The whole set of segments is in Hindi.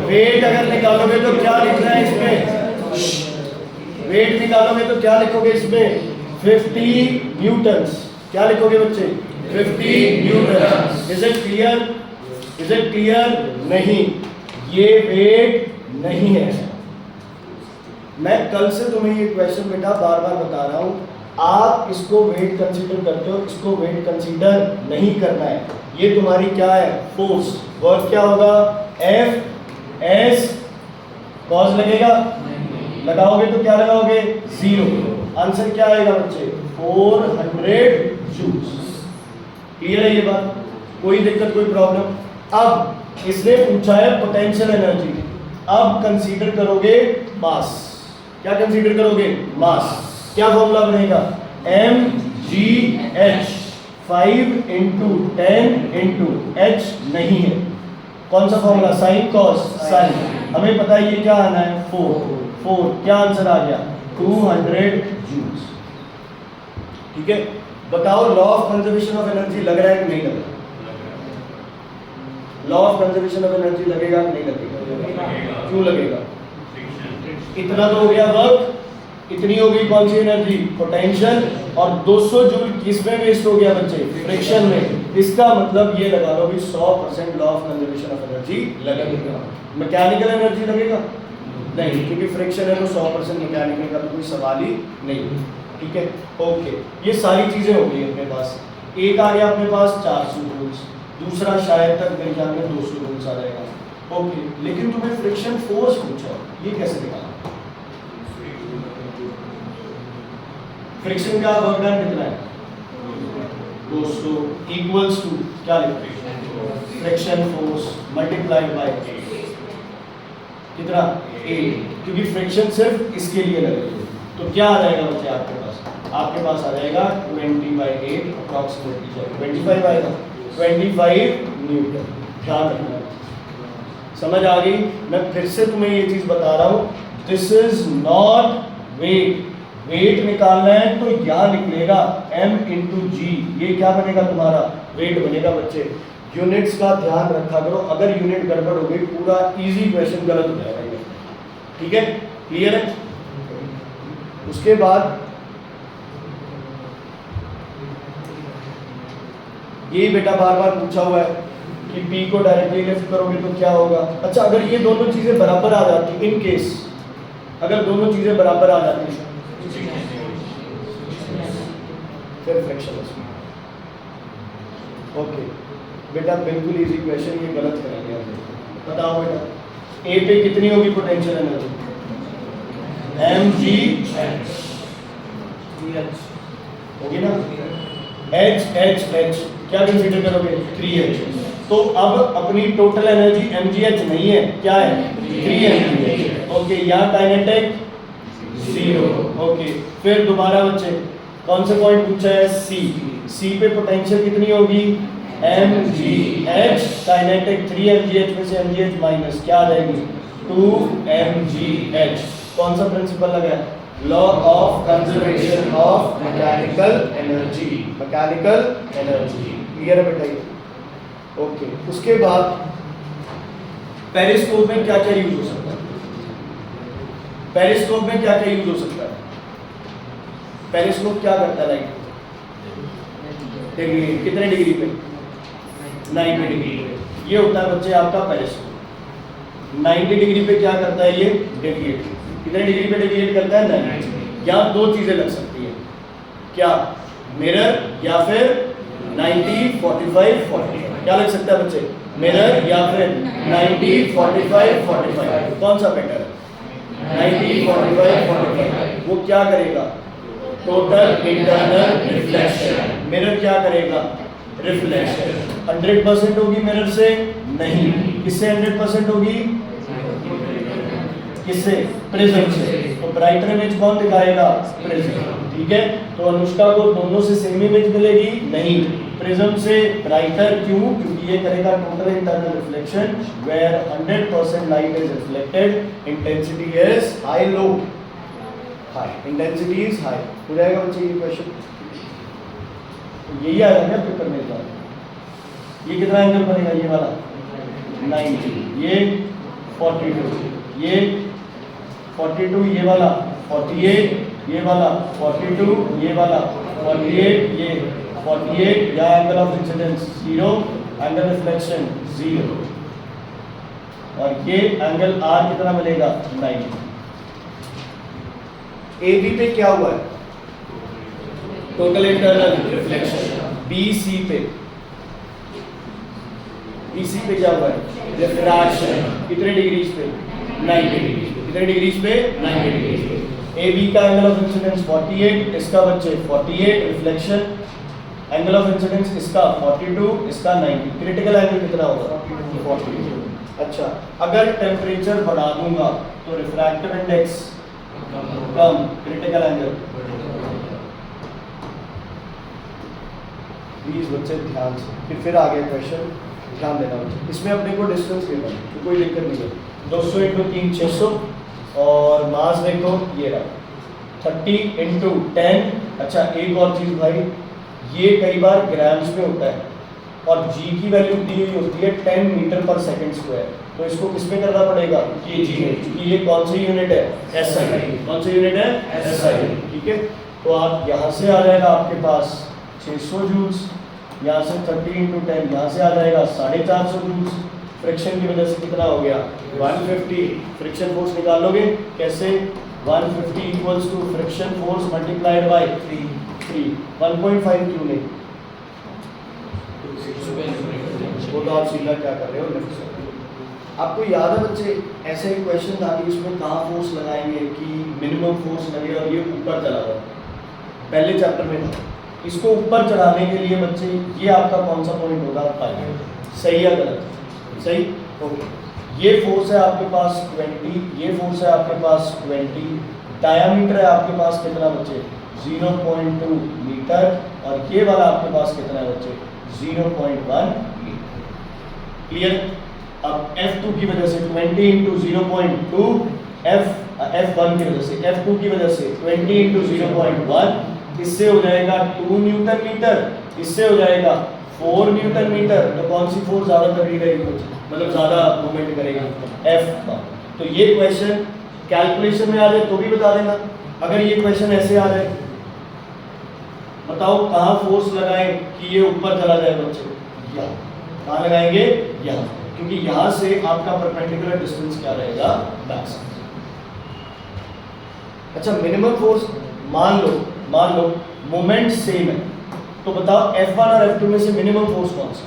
वेट अगर निकालोगे तो क्या लिखना है इसमें, वेट निकालोगे तो क्या लिखोगे इसमें 50 न्यूटन्स। क्या लिखोगे बच्चे 50 Newton's. Is it clear, is it clear? नहीं, ये वेट नहीं है। मैं कल से तुम्हें ये क्वेश्चन बेटा बार बार बता रहा हूं, आप इसको वेट कंसीडर करते हो, इसको वेट कंसीडर नहीं करना है। ये तुम्हारी क्या है फोर्स, वर्क क्या होगा एफ एस कॉस लगेगा, लगाओगे तो क्या लगाओगे 0। आंसर क्या आएगा बच्चे 400 जूल्स। क्लियर है ये बात, कोई दिक्कत कोई प्रॉब्लम? अब इसने पूछा है पोटेंशियल एनर्जी, अब कंसीडर करोगे मास। क्या कंसीडर करोगे मास। क्या फॉर्मूला बनेगा mgh 5 × 10 × h नहीं है, कौन सा फॉर्मूला साइन कॉस साइन। हमें पता है ये क्या आना है 4। क्या आंसर आ गया 200 जूल्स। ठीक है, बताओ law of conservation of energy लग रहा है कि नहीं लग रहा? Law of conservation of energy लगेगा कि नहीं लगेगा? क्यों लगेगा? इतना तो हो गया वर्क, इतनी हो गई कौन सी एनर्जी पोटेंशियल, और 200 जूल किसमें वेस्ट हो गया बच्चे फ्रिक्शन में। इसका मतलब ये लगा लो भी 100% law of conservation of energy लगेगा। मैकेनिकल एनर्जी लगेगा नहीं, क्योंकि फ्रिक्शन है तो 100% मैकेनिकल का तो कोई सवाल ही नहीं। ठीक है, ओके, ये सारी चीजें हो गई अपने पास। एक आ गया अपने पास 400 जूल्स, दूसरा शायद तक मेरे ख्याल में 200 जूल्स आ जाएगा। ओके, लेकिन तुम्हें फ्रिक्शन फोर्स पूछा, ये कैसे निकाला? फ्रिक्शन का वर्क डन कितना है 200 इक्वल्स टू क्या लिखते हैं फ्रिक्शन फोर्स मल्टीप्लाइड बाय कितना 8, क्योंकि फ्रिक्शन सिर्फ इसके लिए लगेगी। तो क्या आ जाएगा बच्चे आपके पास आ जाएगा 20/8 अप्रॉक्सीमेटली 25 आएगा 25 न्यूटन। ध्यान रखना, समझ आ गई? मैं फिर से तुम्हें ये चीज बता रहा हूं, this is not weight. Weight निकालना है तो यहाँ निकलेगा m × g, ये क्या बनेगा तुम्हारा वेट बनेगा बच्चे। यूनिट्स का ध्यान रखा करो, अगर यूनिट गड़बड़ हो गई पूरा इजी क्वेश्चन गलत हो जाएगा। ठीक है, क्लियर है? उसके बाद ये बेटा बार बार पूछा हुआ है कि P को डायरेक्टली लिफ्ट करोगे तो क्या होगा। अच्छा, अगर ये दोनों चीजें बराबर आ जाती, इन केस अगर दोनों चीजें बराबर आ जाती फिर फ्रिक्शन। ओके बेटा, बिल्कुल इजी क्वेश्चन, ये गलत करेंगे। बताओ बेटा, ए पे कितनी होगी पोटेंशियल एनर्जी mgh होगी ना। h क्या कंसीडर करोगे 3h। तो अब अपनी टोटल एनर्जी mgh नहीं है, क्या है 3mgh। ओके, यहाँ काइनेटिक 0। ओके, फिर दोबारा बच्चे कौन से पॉइंट पूछा है C पे पोटेंशियल कितनी होगी mgh, काइनेटिक 3mgh में से mgh माइनस क्या आ जाएगी 2mgh। कौन सा प्रिंसिपल लगा है law of conservation of mechanical energy, mechanical energy. Clear है बेटा? ओके, उसके बाद पेरिस्कोप में क्या क्या यूज हो सकता है? पेरिस्कोप में क्या क्या यूज हो सकता है? पेरिस्कोप क्या करता है लाइट डिग्री, कितने डिग्री पे 90 डिग्री पे। ये होता है बच्चे आपका पेरिस्कोप। 90 डिग्री पे क्या करता है ये डेविएट, कितने डिग्री पे डेविएट करता है 90। यहाँ दो चीजें लग सकती है, क्या मिरर या फिर 90 45 45। क्या लग सकता है बच्चे मिरर या फिर 90 45 45। कौन सा बेटर है 90 45 45। वो क्या करेगा टोटल इंटरनल रिफ्लेक्शन। मिरर क्या करेगा रिफ्लेक्शन। 100% होगी मिरर से नहीं, किससे 100% होगी किससे प्रिज्म से। तो ब्राइटर इमेज कौन दिखाएगा प्रिज्म। ठीक है, तो अनुष्का को दोनों से सेम इमेज मिलेगी नहीं, प्रिज्म से ब्राइटर। क्यों? क्योंकि ये करेगा total internal reflection where 100% light is reflected, intensity is high low high, intensity is high. हो जाएगा बच्चे ये क्वेश्चन, यही आएगा क्या पेपर में? ये कितना एंगल बनेगा, ये वाला 90, ये 42, ये 42, ये वाला 48, ये वाला 42, ये वाला 48, ये 48, या angle of incidence 0, angle reflection 0, और ये एंगल R कितना मिलेगा 90। AB पे क्या हुआ है, टोटल इंटरनल रिफ्लेक्शन, BC पे क्या हुआ है, रिफ्रैक्शन, कितने डिग्रीज पे 90 डिग्री, कितने डिग्रीज पे 90 डिग्रीज पे। AB का एंगल ऑफ इंसिडेंस 48, इसका बच्चे 48, रिफ्लेक्शन एंगल ऑफ इंसिडेंस इसका 42, इसका 90, क्रिटिकल एंगल कितना होगा 42। अच्छा, अगर टेम्परेचर बढ़ा दूंगा तो refractive index come, critical angle. Please बच्चे ध्यान से, फिर आ गया क्वेश्चन, ध्यान देना बच्चे। इसमें अपने को डिस्टेंस लेना है तो कोई दिक्कत नहीं है, 200 × 3 600, और मास देखो ये रहा 30 × 10। अच्छा, एक और चीज़ भाई, ये कई बार ग्राम्स में होता है और g की वैल्यू दी हुई होती है 10 मीटर पर सेकंड स्क्वायर, तो इसको किस में करना पड़ेगा, ये g में, क्योंकि ये कौन सी यूनिट है, SI, कौन सी यूनिट है, SI, ठीक है। तो आप यहाँ से आ जाएगा आपके पास 600 जूल्स, यहाँ से 30 × 10, यहाँ से आ जाएगा 450 जूल्स। फ्रिक्शन की वजह से कितना हो गया 150, फ्रिक्शन फोर्स निकाल लोगे कैसे, 150 equals to friction force multiplied by 3, 1.5 क्यों नहीं, वो तो आप सीधा क्या कर रहे हो, लिफ्ट से। आपको याद है बच्चे, ऐसे ही क्वेश्चन था कि इसमें कहाँ फोर्स लगाएंगे कि मिनिमम फोर्स लगे और ये ऊपर चला जाए, पहले चैप्टर में था। इसको ऊपर चढ़ाने के लिए बच्चे ये आपका कौन सा पॉइंट होगा, सही या गलत, सही, ओके। ये फोर्स है आपके पास 20, ये फोर्स है आपके पास 20, डायामीटर है आपके पास कितना बच्चे 0.2 मीटर, और ये वाला आपके पास कितना है बच्चे 0.1 मीटर, क्लियर। अब F2 की वजह से 20 × 0.2, F1 की वजह से, F2 की वजह से 20 × 0.1, इससे हो जाएगा 2 न्यूटन मीटर, इससे हो जाएगा 4 न्यूटन मीटर। तो कौन सी फोर्स ज़्यादा तगड़ी रहेगी, मतलब ज़्यादा मूवमेंट करेगी, F1। तो ये क्वेश्चन कैलकुलेशन में आ जाए तो भी बता देना, अगर ये क्वेश्चन ऐसे आ जाए बताओ कहाँ फोर्स लगाएं कि ये ऊपर चला जाए बच्चे, यहाँ, कहाँ लगाएंगे, यहाँ, क्योंकि यहाँ से आपका परपेंडिकुलर डिस्टेंस क्या रहेगा, मैक्स। अच्छा, मिनिमम फोर्स मान लो मोमेंट सेम है, तो बताओ F1 और F2 में से मिनिमम फोर्स कौन सा,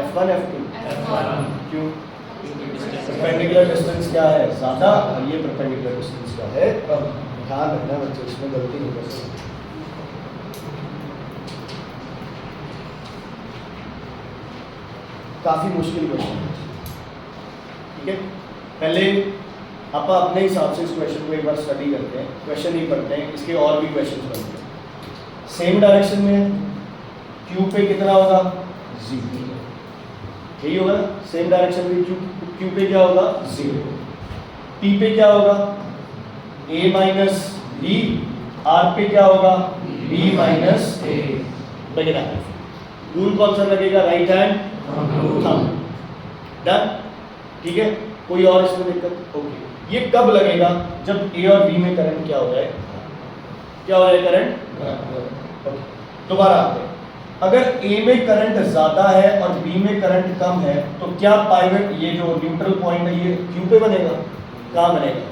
F1 F2, क्यों, परपेंडिकुलर डिस्टेंस क्या है ज़्यादा और ये परपेंडिकुलर डिस्टेंस क्या है कम। ध्यान रखना बच्चे, इसमें गलती नहीं कर सकते। काफ़ी मुश्किल क्वेश्चन है, ठीक है। पहले आप अपने हिसाब से इस क्वेश्चन को एक बार स्टडी करते हैं, क्वेश्चन ही पढ़ते हैं, इसके और भी क्वेश्चन बनते हैं। सेम डायरेक्शन में Q पे कितना होगा 0, यही होगा ना, सेम डायरेक्शन में Q पे क्या होगा 0, P पे क्या होगा A माइनस B, R पे क्या होगा B माइनस A वगैरह। रूल कौन सा लगेगा, राइट हैंड थंब, डन, ठीक है। कोई और इसमें दिक्कत, ओके। ये कब लगेगा, जब A और B में करंट क्या हो जाए, क्या हो जाए करंट, ओके। दोबारा आते हैं, अगर A में करंट ज़्यादा है और B में करंट कम है तो क्या पाइवट, ये जो न्यूट्रल पॉइंट है ये Q पे बनेगा, कहाँ बनेगा,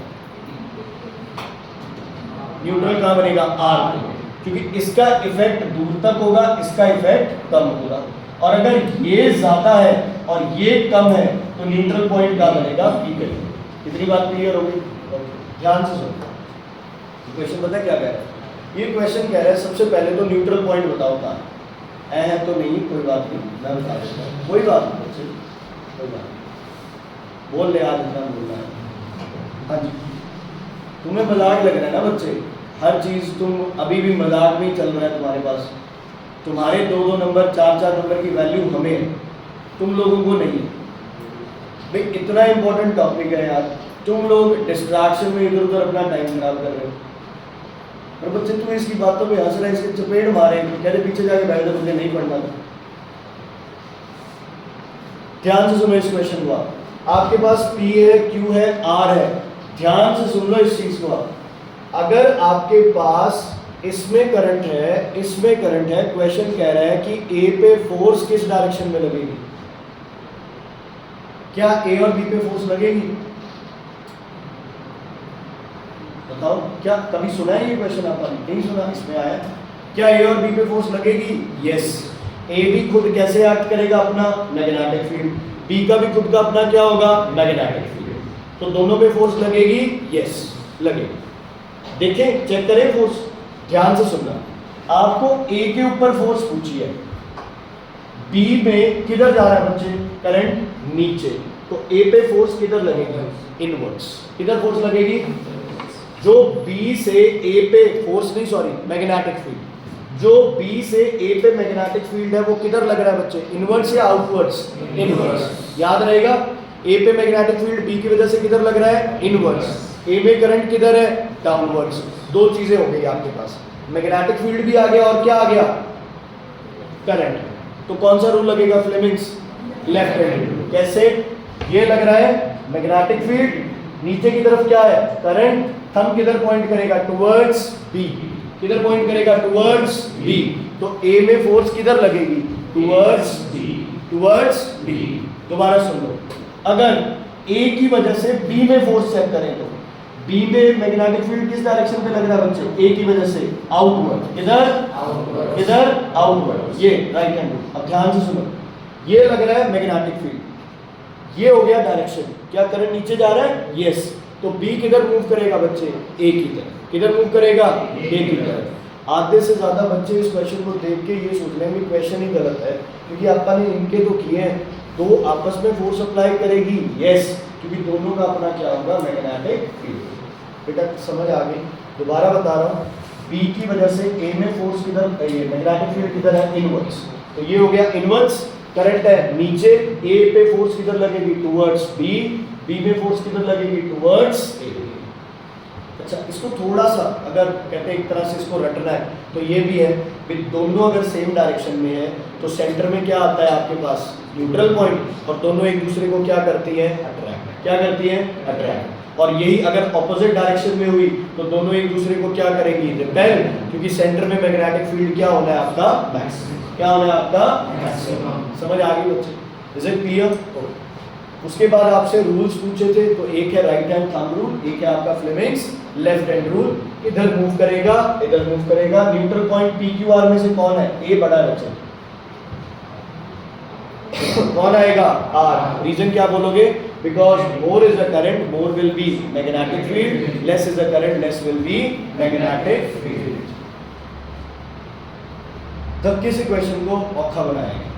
न्यूट्रल कहाँ बनेगा, R पे, क्योंकि इसका इफेक्ट दूर तक होगा, इसका इफेक्ट कम होगा। और अगर ये ज़्यादा है और ये कम है तो न्यूट्रल पॉइंट कहाँ बनेगा, P पे। कितनी बात क्लियर होगी, ध्यान से सुनो। क्वेश्चन पता है क्या कह रहा है, ये क्वेश्चन कह रहा है सबसे पहले तो न्यूट्रल पॉइंट बताओ कहाँ है तो नहीं, कोई बात नहीं, मैं बता देता हूँ, कोई बात नहीं, कोई बात नहीं, बोल ले आज इतना बोलना है। हाँ जी, तुम्हें मजाक लग रहा है ना बच्चे, हर चीज़ तुम अभी भी मजाक में ही चल रहा है तुम्हारे पास। तुम्हारे 2-2 नंबर 4-4 नंबर की वैल्यू हमें है, तुम लोगों को नहीं। भाई इतना इंपॉर्टेंट टॉपिक है यार, तुम लोग डिस्ट्रैक्शन में इधर उधर अपना टाइम खराब कर रहे हो। और बच्चे तू इसकी बातों पे हंस रहा है, इसके चपेट मारे, कहते पीछे जाके बैठ जा, मुझे नहीं पढ़ना था। ध्यान से सुनो इस क्वेश्चन को। आपके पास P है, Q है, R है, ध्यान से सुन लो इस चीज को। अगर आपके पास इसमें करंट है, इसमें करंट है, क्वेश्चन कह रहा है कि A पे फोर्स किस डायरेक्शन में लगेगी? क्या A और B पे फोर्स लगेगी? बताओ, क्या कभी सुना है ये क्वेश्चन आपने? नहीं सुना, इसमें आया। क्या A और B पे फोर्स लगेगी? यस। A भी खुद कैसे एक्ट करेगा? अपना मैग्नेटिक फील्ड। B का भी खुद का अपना क्या होगा? Magnetic field. तो दोनों पे फोर्स लगेगी? यस लगेगी। देखें, चेक करें फोर्स, ध्यान से सुनना। आपको A के ऊपर फोर्स पूछी है, B में किधर जा रहा है बच्चे? करंट नीचे, तो A पे फोर्स किधर लगेगी? इनवर्ड्स। किधर फोर्स लगेगी? जो B से A पे फोर्स नहीं, सॉरी, मैग्नेटिक फील्ड, जो B से A पे मैग्नेटिक फील्ड है वो किधर लग रहा है बच्चे? इनवर्ड्स या आउटवर्ड्स? इनवर्ड्स। याद रहेगा, A पे मैग्नेटिक फील्ड B की वजह से किधर लग रहा है? इनवर्ड्स। A में करंट किधर है? डाउनवर्ड्स। दो चीजें हो गई आपके पास, मैग्नेटिक फील्ड भी आ गया और क्या आ गया? करंट। तो कौन सा रूल लगेगा फ्लेमिंग्स? Left hand rule. कैसे? ये लग रहा है मैग्नेटिक फील्ड, नीचे की तरफ क्या है? करंट। थंब किधर पॉइंट करेगा? Towards B। किधर पॉइंट करेगा? Towards B। तो A में फोर्स किधर लगेगी? Towards B। Towards B। दोबारा सुन लो, अगर A की वजह से B में फोर्स चेक करें तो B में मैग्नेटिक फील्ड किस डायरेक्शन पे लग रहा है बच्चे? A की वजह से आउटवर्ड। इधर इधर आउटवर्ड, ये राइट हैंड रूल। अब ध्यान से सुनो, ये लग रहा है मैग्नेटिक फील्ड, ये हो गया डायरेक्शन। क्या करंट नीचे जा रहा है? यस। तो B किधर मूव करेगा बच्चे? A की तरफ। किधर मूव करेगा? A की तरफ। आधे से ज्यादा बच्चे इस क्वेश्चन को देख के ये सोच लेंगे क्वेश्चन ही गलत है, क्योंकि आपका ने इनके तो किए हैं, दो आपस में फोर्स अप्लाई करेगी, यस, क्योंकि दोनों का अपना क्या होगा? Magnetic field. बेटा समझ आ गई? दोबारा बता रहा हूँ, B की वजह से A में फोर्स किधर, ये मैग्नेटिक फील्ड किधर है? इनवर्ड्स। तो ये हो गया इनवर्ड्स, करंट है नीचे, A पे फोर्स किधर लगेगी? Towards B। B में फोर्स किधर लगेगी? Towards A। अच्छा, इसको थोड़ा सा अगर कहते हैं एक तरह से इसको रटना है तो ये भी है कि दोनों अगर सेम डायरेक्शन में है तो सेंटर में क्या आता है आपके पास? न्यूट्रल पॉइंट, और दोनों एक दूसरे को क्या करती है? अट्रैक्ट। क्या करती है? अट्रैक्ट। और यही अगर ऑपोजिट डायरेक्शन में हुई तो दोनों एक दूसरे को क्या करेंगी? रिपेल, क्योंकि सेंटर में मैग्नेटिक फील्ड क्या होना है आपका? मैक्सिमम। क्या होना है आपका? मैक्सिमम। समझ आ गई बच्चे? Is it clear? उसके बाद आपसे रूल्स पूछे थे, तो एक है राइट हैंड थंब रूल, एक है आपका फ्लेमिंग्स लेफ्ट हैंड रूल। इधर मूव करेगा, इधर मूव करेगा। न्यूट्रल पॉइंट PQR में से कौन है? A बड़ा है बच्चे। कौन आएगा? R। रीजन क्या बोलोगे? Because more is the current, more will be magnetic field, less is the current, less will be magnetic field. धक्के से क्वेश्चन को औखा बनाएंगे।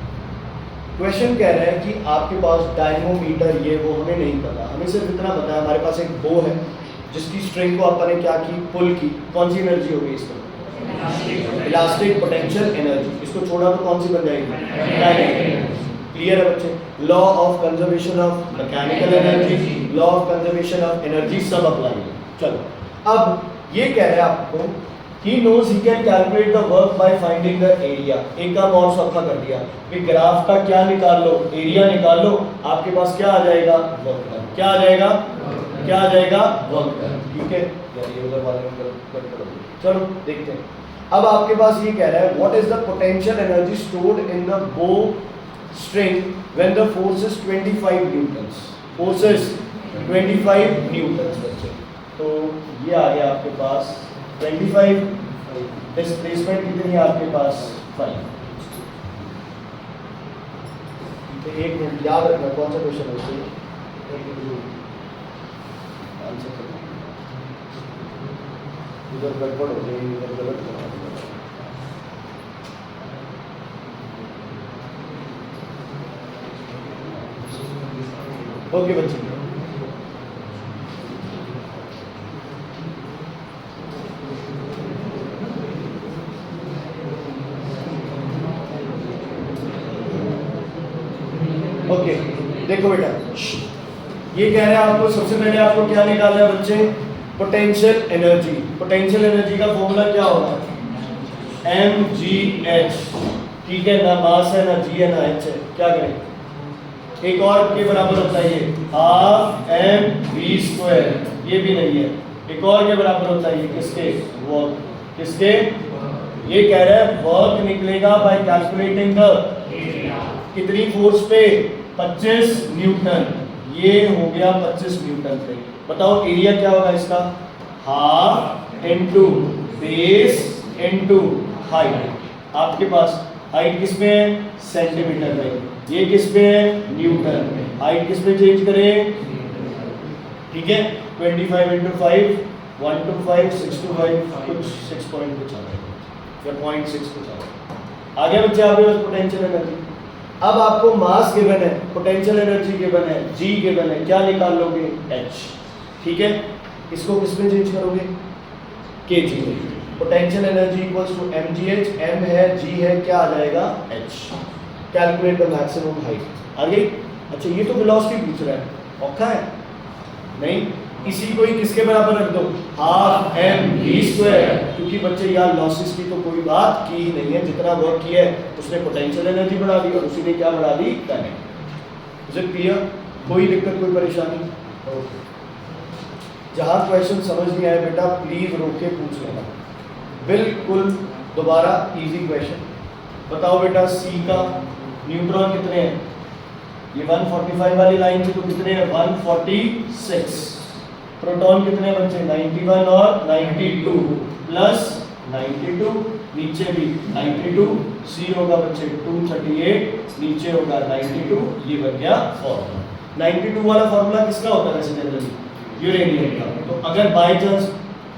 क्वेश्चन कह रहा है कि आपके पास डायनोमीटर, ये वो हमें नहीं पता, हमें सिर्फ इतना पता है हमारे पास एक बो है जिसकी स्ट्रिंग को अपन ने क्या की? पुल की। कौन सी एनर्जी होगी इसमें? Elastic potential energy. इसको छोड़ा तो कौन सी बन जाएगी? काइनेटिक। क्लियर है बच्चे? Law of conservation of mechanical energy, law of conservation of energy सब अप्लाई है। चलो, अब ये कह रहा है आपको he knows he can calculate the work by finding the area। एक काम और सौखा कर दिया कि ग्राफ का क्या निकाल लो? एरिया निकाल लो। आपके पास क्या आ जाएगा? Work done. क्या आ जाएगा? क्या आ जाएगा? Work done. ठीक है यार, ये उधर वाले कट करो। चलो देखते हैं। अब आपके पास ये कह रहा है what is the potential energy stored in the bow string when the force is 25 newtons. Force is 25 newtons बच्चे। तो ये आ गया आपके पास 25, डिस्प्लेसमेंट कितनी है आपके पास? 5। तो एक मिनट याद रखना कौन सा क्वेश्चन है उससे आंसर करना। इधर गड़बड़ हो गई, इधर गलत हो गया। ओके बच्चे, ओके देखो बेटा, ये कह रहे हैं आपको सबसे पहले आपको क्या निकालना है बच्चे? पोटेंशियल एनर्जी का फॉर्मूला क्या होगा, mgh, ठीक है, ना मास है ना g है ना h है, क्या करें, एक और के बराबर होता है ये हाफ एम वी स्क्वायर, ये भी नहीं है, एक और के बराबर होता है ये किसके, वर्क, किसके, ये कह रहा है वर्क निकलेगा बाय कैलकुलेटिंग द कितनी फोर्स पे, 25 न्यूटन, ये हो गया 25 न्यूटन पे। बताओ एरिया क्या होगा इसका, half into base into height, आपके पास हाइट किस में है, सेंटीमीटर में, ये किस में है, न्यूटन, हाइट किस में चेंज करें, ठीक है, 25 इंटू 5 125 625 कुछ 6 पॉइंट कुछ आ रहा है या 0.6 कुछ आ रहा है। आगे बच्चे आपके पास पोटेंशियल एनर्जी, अब आपको मास गिवन है, पोटेंशियल एनर्जी गिवन है, जी गिवन है, क्या निकाल लोगे, एच, ठीक है, इसको किस में चेंज करोगे, के जी में, potential energy equals to mgh, m है g है, क्या आ जाएगा, h, calculate the maximum height. आ गई, अच्छा ये तो वेलोसिटी पूछ रहा है, औखा है नहीं, इसी को ही किसके बराबर रख दो, हाफ एम वी स्क्वायर, क्योंकि बच्चे यार लॉसेस की तो कोई बात की ही नहीं है, जितना वर्क किया है उसने पोटेंशियल एनर्जी बढ़ा दी और उसी ने क्या बढ़ा दी, काइनेटिक। इज इट क्लियर, कोई दिक्कत कोई परेशानी, जहां क्वेश्चन समझ नहीं आए बेटा प्लीज रोक के पूछ लेना, बिल्कुल दोबारा इजी क्वेश्चन। बताओ बेटा सी का न्यूट्रॉन कितने हैं, ये 145 वाली लाइन से तो कितने हैं, 146, प्रोटॉन कितने बच्चे, 91 और 92 प्लस 92, नीचे भी 92, सी होगा बच्चे 238, नीचे होगा 92, ये बन गया फॉर्मूला। 92 वाला फॉर्मूला किसका होता है वैसे जनरली, यूरेनियम का, तो अगर बाय चांस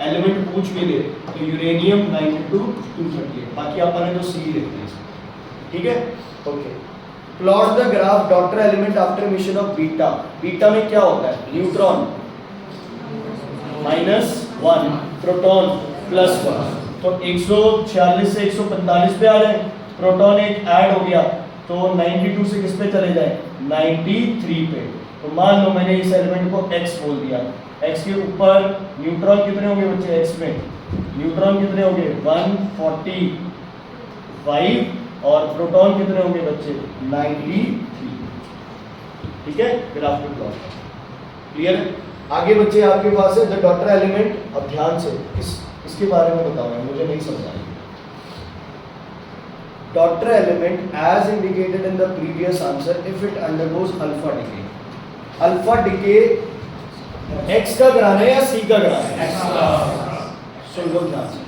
एलिमेंट पूछ भी दे तो यूरेनियम 92 238, बाकी आपने तो सी लिख दिया, ठीक है, okay. Plot the graph daughter element after mission of beta, beta में क्या होता है, न्यूट्रॉन -1 प्रोटॉन +1, तो 146 से 145 पे आ रहे हैं, प्रोटॉन एक ऐड हो गया तो 92 से किस पे चले जाए, 93 पे, तो मान लो मैंने इस एलिमेंट को x बोल दिया, x के ऊपर न्यूट्रॉन कितने होंगे बच्चे, x में न्यूट्रॉन कितने होंगे 145 और प्रोटॉन कितने होंगे बच्चे 93, ठीक है, ग्राफ में प्लॉट क्लियर है। आगे बच्चे आपके पास है द डॉटर एलिमेंट, अब ध्यान से इसके बारे में बताओ, मुझे नहीं समझ आई। Daughter element as indicated in the previous answer if it undergoes alpha decay, alpha decay x का कराना है या c का कराना है, x का, सुन लो ध्यान से,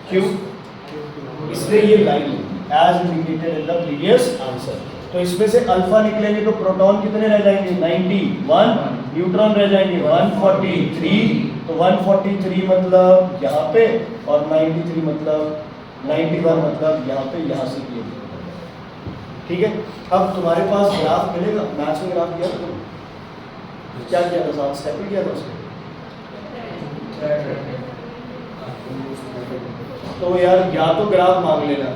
क्यों, इसलिए ये line as indicated in the previous answer, तो इसमें से अल्फा निकलेंगे तो प्रोटॉन कितने रह जाएंगे 91, न्यूट्रॉन रह जाएंगे 143, तो 143 मतलब यहाँ पे और 93 मतलब 91 मतलब यहाँ पे, यहाँ से किए, ठीक है। अब तुम्हारे पास ग्राफ मिलेगा, मैथ्स में ग्राफ किया था, क्या किया था, साथ स्टेप किया था उसको, तो यार या तो ग्राफ मांग लेना,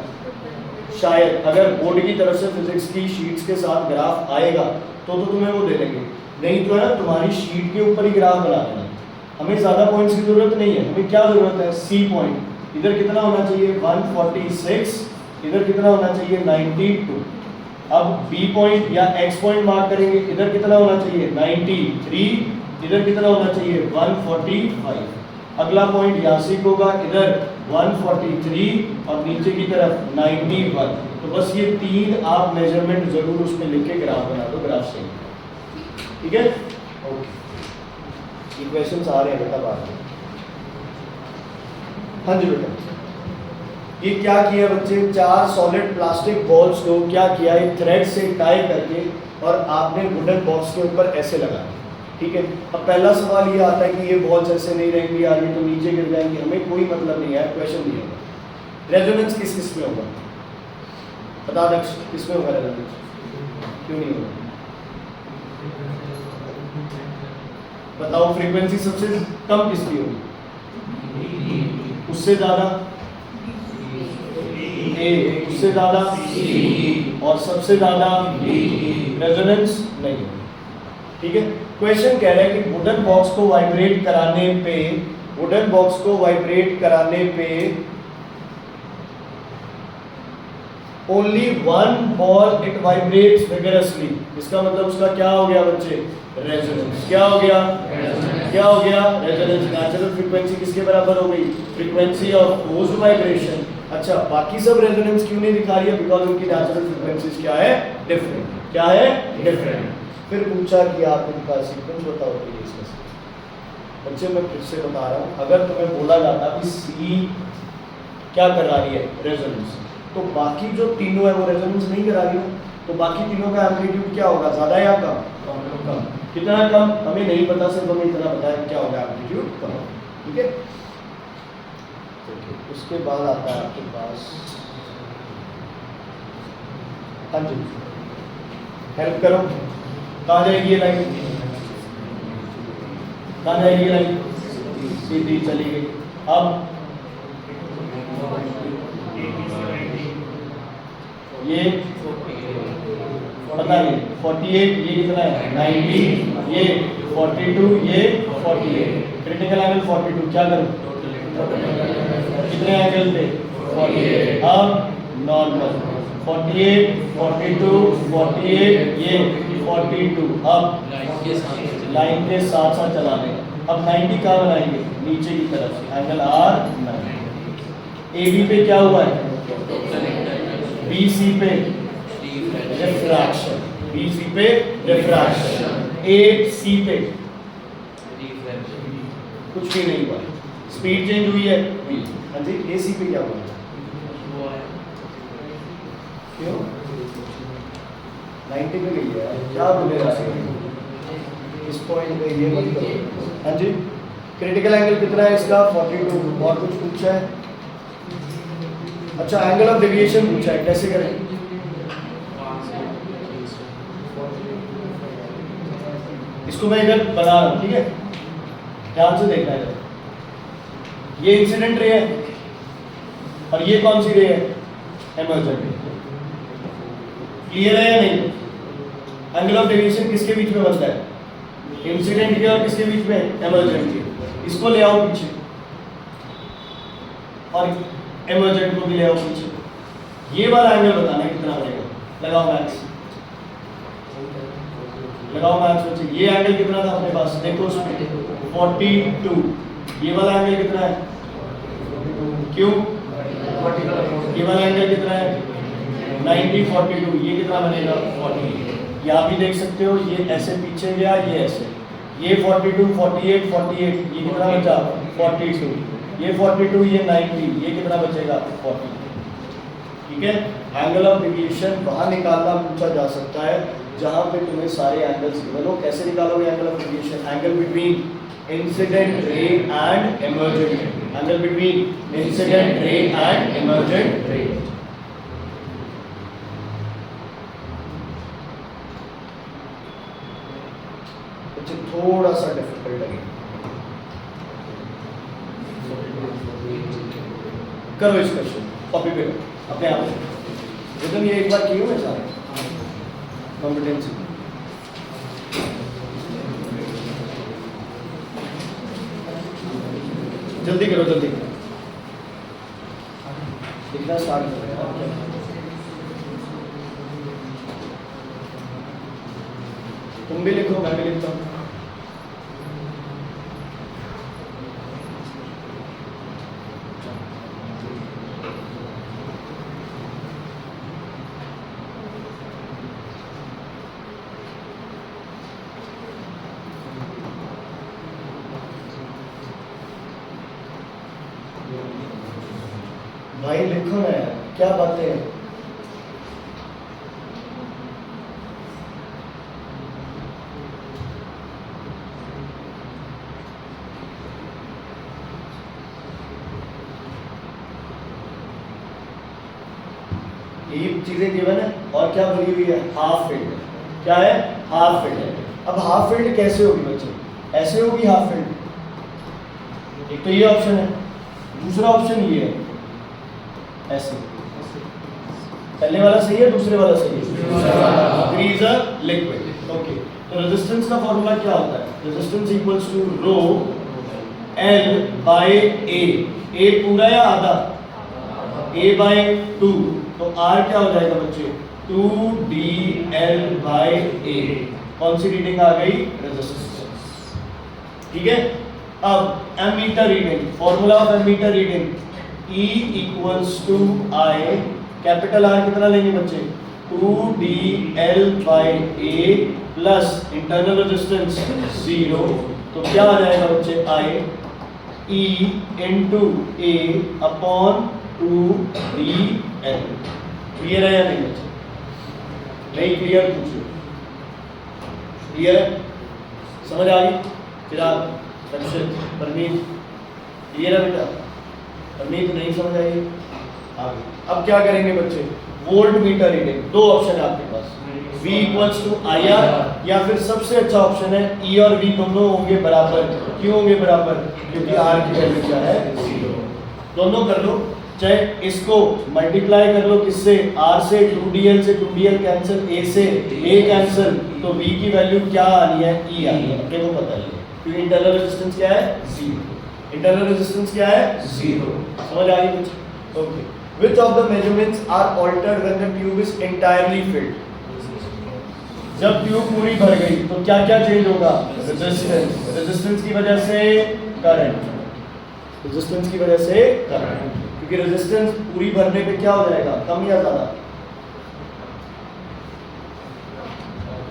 शायद अगर बोर्ड की तरफ से फिजिक्स की शीट्स के साथ ग्राफ आएगा तो तुम्हें वो दे देंगे, नहीं तो है ना तुम्हारी शीट के ऊपर ही ग्राफ बना देना, हमें ज़्यादा पॉइंट्स की ज़रूरत नहीं है, हमें क्या ज़रूरत है, सी पॉइंट, इधर कितना होना चाहिए 146, इधर कितना होना चाहिए 92, अब बी पॉइंट या एक्स पॉइंट मार्क करेंगे, इधर कितना होना चाहिए 93, इधर कितना होना चाहिए 145, अगला पॉइंट यहाँ से होगा, इधर 143 और नीचे की तरफ 91, तो बस ये तीन आप मेजरमेंट जरूर उसमें लिख के ग्राफ बना दो, ग्राफ से, ठीक है, ओके। ये क्वेश्चंस आ रहे हैं बेटा बात में, हाँ जी बेटा, ये क्या किया बच्चे, 4 सॉलिड प्लास्टिक बॉल्स को क्या किया, एक थ्रेड से टाई करके और आपने वुडन बॉक्स के ऊपर ऐसे लगा, ठीक है। अब पहला सवाल ये आता है कि ये बॉल्स ऐसे नहीं रहेंगी आगे तो नीचे गिर जाएंगी, हमें कोई मतलब नहीं है, क्वेश्चन नहीं होगा, रेजोनेंस किस किस में होगा, बता दक्ष किस में होगा रेजोनेंस, क्यों नहीं होगा, बताओ, फ्रीक्वेंसी सबसे कम किसकी होगी, उससे ज़्यादा ए, उससे ज़्यादा और सबसे ज़्यादा रेजोनेंस नहीं, ठीक है। क्वेश्चन कह रहा है कि वुडन बॉक्स को वाइब्रेट कराने पे only one ball it vibrates vigorously. इसका मतलब उसका क्या हो गया बच्चे? रेजोनेंस। क्या हो गया? रेजोनेंस। नेचुरल फ्रीक्वेंसी किसके बराबर हो गई? Frequency of forced vibration. अच्छा, बाकी सब रेजोनेंस क्यों नहीं दिखा रही है? बिकॉज उनकी नेचुरल फ्रीक्वेंसीज क्या है? डिफरेंट। क्या है? डिफरेंट। फिर पूछा कि आप इनका सीक्वेंस बताओ प्लीज। बच्चे मैं फिर से बता रहा हूँ, अगर तुम्हें बोला जाता कि सी क्या करा रही है? रेजोनेंस, तो बाकी जो तीनों है वो रेजोनेंस नहीं करा रही है, तो बाकी तीनों का एम्पलीट्यूड क्या होगा? ज्यादा या कम? कम। कितना कम हमें नहीं पता, सिर्फ हमें इतना पता है क्या होगा? एम्पलीट्यूड कम। ठीक है, उसके बाद आता है आपके पास, हाँ जी हेल्प करो, कहाँ जाएगी ये लाइन? कहाँ जाएगी ये लाइन? सीधी चली गई। अब ये पता नहीं 48, ये कितना है? 90, ये 42, ये 48। Critical angle 42। क्या करूं? कितने एंगल थे? 48। अब नॉर्मल 48, 42, 48, ये 42। अब लाइन के साथ साथ चला देंगे। अब 90 कहाँ बनाएंगे? नीचे की तरफ से एंगल आर 90। ए बी पे क्या हुआ है? बी सी पे रिफ्रैक्शन, बी सी पे रिफ्रैक्शन, ए सी पे कुछ भी नहीं हुआ। स्पीड चेंज हुई है? हाँ जी। ए सी पे क्या हुआ? क्यों 90 पे गई है? क्या बोलेगा इस पॉइंट पे? ये मत करो। हाँ जी। क्रिटिकल एंगल कितना है इसका? 42। और कुछ पूछा है? अच्छा, एंगल ऑफ डेविएशन पूछा है, कैसे करें? इसको मैं इधर बना रहा हूं, ठीक है, ध्यान से देखना है। ये इंसिडेंट रे है और ये कौन सी रे है? इमर्जेंट। क्लियर है या नहीं? एंगल ऑफ डेविएशन किसके बीच में बनता है? इंसिडेंट के और किसके बीच में? इमर्जेंट के। इसको ले आओ पीछे और इमर्जेंट को भी ले आओ पीछे। ये वाला एंगल बताना है कितना बनेगा। लगाओ मैथ्स, लगाओ मैथ्स बच्चे। ये एंगल कितना था अपने पास? देखो उसमें 42। ये वाला एंगल कितना है? क्यों? ये वाला एंगल कितना है? 90, 42। ये कितना बनेगा? 40। यहाँ भी देख सकते हो, ये ऐसे पीछे गया, ये ऐसे। ये 42, 48, 48। ये कितना बचा? 42। ये 42, ये 90। ये कितना बचेगा? 40। ठीक है। एंगल ऑफ डेविएशन वहाँ निकालना पूछा जा सकता है जहाँ पे तुम्हें सारे एंगल्स गिवन हो। कैसे निकालोगे angle of deviation? Angle between incident ray and emergent. Angle between incident ray and emergent रे। थोड़ा सा डिफिकल्ट लगे, करो इस क्वेश्चन कॉपी पे अपने आप से। रिटर्न ये एक बार किए हो सारे कॉम्पिटेंसी। जल्दी करो, जल्दी करो, लिखना स्टार्ट करो। तुम भी लिखो, मैं भी लिखता हूँ। भाई लिखो ना यार, क्या बातें हैं। ये चीजें गिवन है और क्या भरी हुई है? Half field. क्या है? Half field. अब हाफ फील्ड कैसे होगी बच्चे? ऐसे होगी हाफ फील्ड। एक तो ये ऑप्शन है, दूसरा ऑप्शन ये है ऐसे। पहले वाला सही है, दूसरे वाला सही है? ग्रीजर लिक्विड। ओके, तो रेजिस्टेंस का फॉर्मूला क्या होता है? Resistance equals to rho L by A. A पूरा या आधा? ए बाय 2, तो आर क्या हो जाएगा बच्चे? 2dl बाय ए। कौन सी रीडिंग आ गई? रेजिस्टेंस। ठीक है, अब ammeter reading, formula of ammeter reading E equals to I, capital R कितना लेंगे बच्चे? 2dl by A plus internal resistance 0, तो क्या आ जाएगा बच्चे? I E into A upon 2dl। Clear है या नहीं बच्चे? नहीं क्लियर पूछो। क्लियर है? समझ आ गई? चिराग, रक्षित, परमीत, क्लियर है बेटा? परमीत नहीं समझ आई? आगे अब क्या करेंगे बच्चे? Volt meter reading. दो ऑप्शन है आपके पास, V इक्वल्स टू IR, या फिर सबसे अच्छा ऑप्शन है E और V दोनों होंगे बराबर। क्यों होंगे बराबर? क्योंकि R की वैल्यू क्या है? 0। दोनों कर लो, चाहे इसको मल्टीप्लाई कर लो किससे? R से, 2dl से 2dl कैंसिल, A से A कैंसिल, तो V की वैल्यू क्या आनी है? E आनी है। अपने को पता ही है क्योंकि इंटरनल रेजिस्टेंस क्या है? 0। इंटरनल रेजिस्टेंस क्या है? 0। समझ आ गई कुछ? Okay. Which of the measurements are altered when the tube is entirely filled? जब ट्यूब पूरी भर गई तो क्या क्या चेंज होगा? रेजिस्टेंस। रेजिस्टेंस की वजह से करंट। रेजिस्टेंस की वजह से करंट, क्योंकि रेजिस्टेंस पूरी भरने पे क्या हो जाएगा? कम या ज्यादा?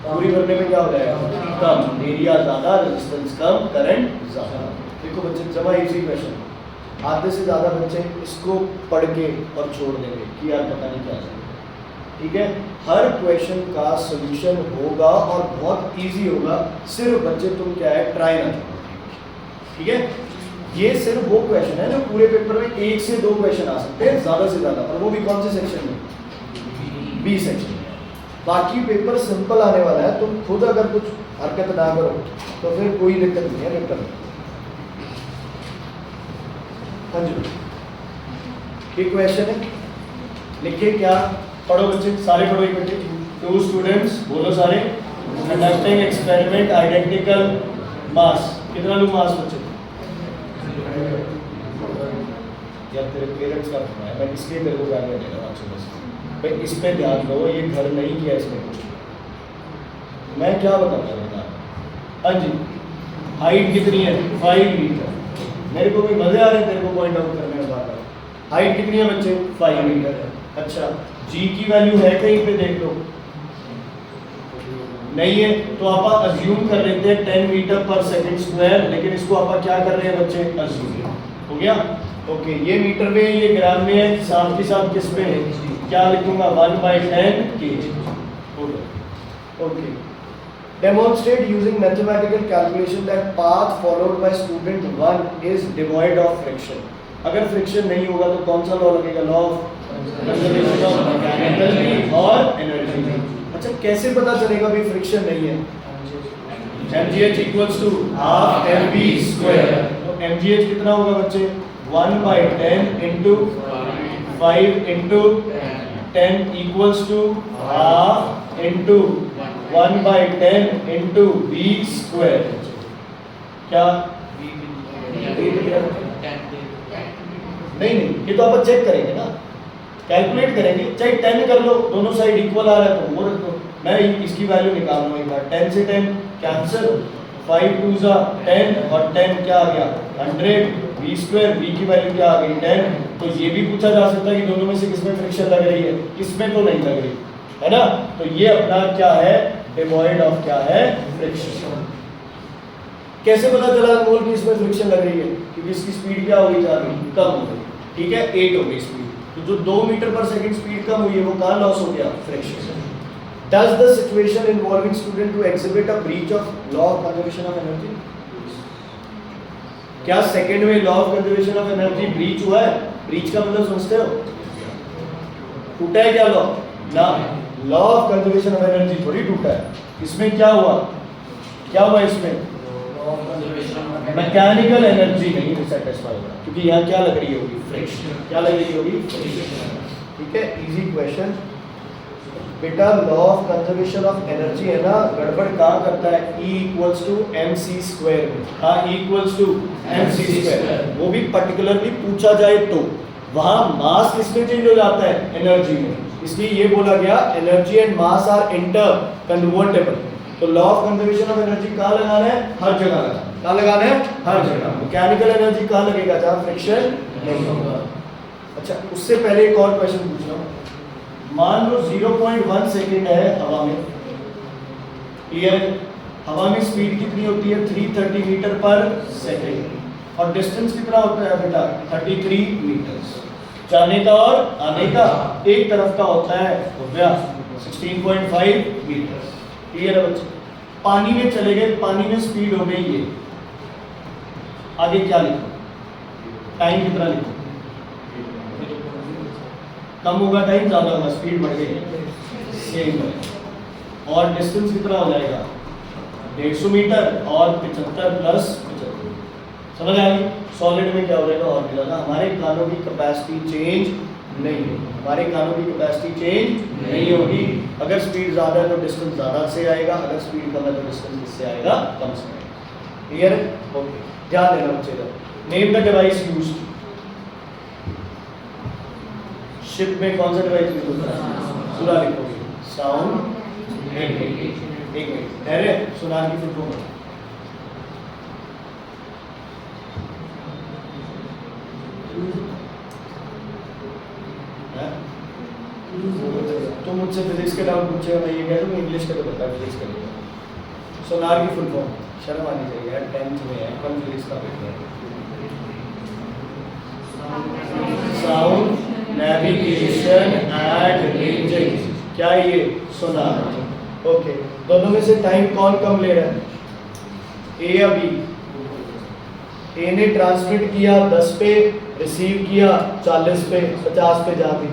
पूरी भरने पे क्या हो जाएगा? कम। एरिया ज्यादा, रेजिस्टेंस कम, करंट ज्यादा। देखो बच्चे, जमा इजी क्वेश्चन, आधे से ज्यादा बच्चे इसको पढ़ के और छोड़ देंगे कि यार पता नहीं क्या है। ठीक है, हर क्वेश्चन का सॉल्यूशन होगा और बहुत इजी होगा, सिर्फ बच्चे तुम क्या है ट्राई ना करो। ठीक है, ये सिर्फ वो क्वेश्चन है जो पूरे पेपर में 1 से 2 क्वेश्चन आ सकते हैं ज्यादा से ज्यादा, और वो भी कौन से सेक्शन में? बी सेक्शन में। बाकी पेपर सिंपल आने वाला है, तुम खुद अगर कुछ हरकत ना करो तो फिर कोई दिक्कत नहीं है पेपर में। हाँ जी, एक क्वेश्चन है, लिखे क्या? पढ़ो बच्चे, सारे पढ़ो इकट्ठे। 2 स्टूडेंट्स, बोलो सारे। कंडक्टिंग एक्सपेरिमेंट आइडेंटिकल मास। कितना लूँ मास बच्चे? यार तेरे पेरेंट्स का फोन है, मैं इसलिए तेरे को गाली दे रहा हूँ आज सुबह से। भाई इस पे ध्यान दो, ये घर नहीं किया इसमें कुछ। मैं क्या बताऊँ बता? हाँ जी, हाइट कितनी है? 5 मीटर। मेरे को भी मजे आ रहे हैं तेरे को पॉइंट आउट करने में बार। हाइट कितनी है बच्चे? 5 मीटर है। अच्छा, जी की वैल्यू है कहीं पे? देख लो, नहीं है, तो आप अज्यूम कर लेते हैं 10 मीटर पर सेकंड स्क्वायर, लेकिन इसको आप क्या कर रहे हैं बच्चे? अज्यूम। हो गया? ओके, ये मीटर में, ये ग्राम में है, साथ के साथ किस पे है? क्या लिखूंगा? 1/10 kg। Okay, demonstrate using mathematical calculation that path followed by student 1 is devoid of friction। अगर फ्रिक्शन नहीं होगा तो कौन सा लॉ लगेगा? Law of conservation of mechanical और एनर्जी। अच्छा, कैसे पता चलेगा भी फ्रिक्शन नहीं है? mgh equals to half mv square. तो mgh कितना होगा बच्चे? 1/10 into 5 into 10 equals to half into 1/10 into v square. क्या? नहीं, ये तो आप चेक करेंगे ना, कैलकुलेट करेंगे, चाहे 10 कर लो, दोनों साइड इक्वल आ रहा है तो वो रख दो। मैं इसकी वैल्यू निकाल रहा हूँ एक बार। 10 से 10 कैंसिल, 5 2 10 और 10 क्या आ गया? 100 v स्क्वायर। v की वैल्यू क्या आ गई? 10। तो ये भी पूछा जा सकता है कि दोनों में से किसमें फ्रिक्शन लग रही है? इसमें तो नहीं लग रही है ना, तो ये अपना क्या है? डिवॉइड ऑफ क्या है? फ्रिक्शन। कैसे पता चला अनमोल की इसमें फ्रिक्शन लग रही है? क्योंकि इसकी स्पीड क्या हो गई? जा रही कम हो गई। ठीक है, 8 हो गई स्पीड, तो जो 2 मीटर पर सेकंड स्पीड कम हुई है वो कहाँ लॉस हो गया? Friction. Does the situation involving student to exhibit a breach of law of conservation of energy? क्या सेकंड में law of conservation of energy breach हुआ है? ब्रीच का मतलब समझते हो? टूटा है क्या लॉ? ना, law of conservation of energy थोड़ी टूटा है। इसमें क्या हुआ? क्या हुआ इसमें? मैकेनिकल एनर्जी नहीं सेटिस्फाई हो रहा, क्योंकि यहाँ क्या लग रही होगी? फ्रिक्शन। क्या लग रही होगी? फ्रिक्शन। ठीक है, इजी क्वेश्चन। बेटा law of conservation of energy है ना, गड़बड़ कहाँ करता है, E equals to mc square में। हाँ, E equals to mc square, वो भी पर्टिकुलरली पूछा जाए तो वहाँ मास किसमें चेंज हो जाता है, एनर्जी में, इसलिए ये बोला गया energy and mass are interconvertible. तो law of conservation of energy कहाँ लगाना है, हर जगह लगाना है। कहाँ लगाना है, हर जगह। मैकेनिकल एनर्जी कहाँ लगेगा, जहाँ फ्रिक्शन नहीं होगा। अच्छा, उससे पहले एक और क्वेश्चन पूछ रहा हूँ। मान लो 0.1 सेकेंड है हवा में, क्लियर, हवा में स्पीड कितनी होती है, 330 मीटर पर सेकेंड, और डिस्टेंस कितना होता है बेटा, 33 मीटर्स, जाने का और आने का एक तरफ का होता है, हो गया 16.5 मीटर्स। क्लियर है बच्चे, पानी में चले गए, पानी में स्पीड हो गई ये, आगे क्या लिखो, टाइम कितना लिखो, कम होगा टाइम, ज्यादा होगा, स्पीड बढ़ गई, सेम है, और डिस्टेंस कितना हो जाएगा, 150 मीटर, और 75 प्लस 75, समझ आ गई। सॉलिड में क्या हो जाएगा, और भी ज्यादा। हमारे कानों की कैपेसिटी चेंज नहीं होगी, हमारे कानों की कैपेसिटी चेंज नहीं होगी। अगर स्पीड ज्यादा है तो डिस्टेंस ज्यादा से आएगा, अगर स्पीड कम है तो डिस्टेंस किससे आएगा, कम से आएगा। क्लियर है, ओके, ध्यान देना बच्चे। Name the device used, ship में कौन सा डिवाइस यूज होता है, पूरा लिखोगे, साउंड, एक मिनट अरे सोनार की फुल फॉर्म, तो मुझसे फिजिक्स के डाउट पूछे, मैं ये कह दूँ इंग्लिश का तो पता है, फिजिक्स का नहीं। सोनार की फुल फॉर्म, शर्म आनी चाहिए यार, 10th में है, कल फिजिक्स का पेपर है। साउंड, नेविगेशन एंड रेंजिंग, क्या ये, सोनार। ओके, दोनों में से टाइम कौन कम ले रहा है, ए या बी। ए ने ट्रांसमिट किया 10 पे, रिसीव किया 40 पे, 50 पे जाती।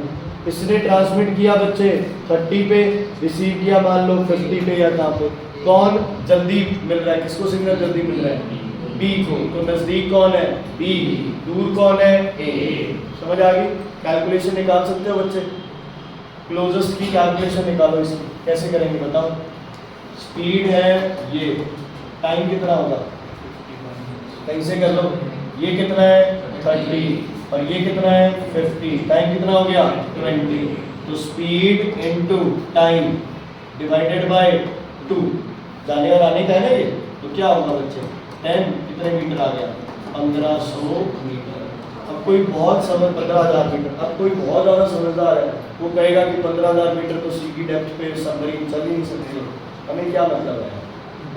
इसने ट्रांसमिट किया बच्चे 30 पे, रिसीव किया मान लो 50 पे या कहाँ पे, कौन जल्दी मिल रहा है, किसको सिग्नल जल्दी मिल रहा है, बी को। तो नजदीक कौन है, बी, दूर कौन है, ए। समझ आ गई। कैलकुलेशन निकाल सकते हो बच्चे, क्लोजेस्ट की कैलकुलेशन निकालो, इसकी कैसे करेंगे बताओ। स्पीड है ये, टाइम कितना होगा, कहीं से कर लो, ये कितना है 30 और ये कितना है 50, टाइम कितना हो गया 20। तो speed into time divided by 2, जाने और आने का है ना ये, तो क्या होगा बच्चे, 10 कितने मीटर आ गया, 1500 मीटर। अब कोई बहुत समझ 15,000 मीटर, अब कोई बहुत ज़्यादा समझदार है, वो कहेगा कि 15,000 मीटर तो सी की डेप्थ पे सबमरीन चल ही नहीं सकती, हमें क्या मतलब है।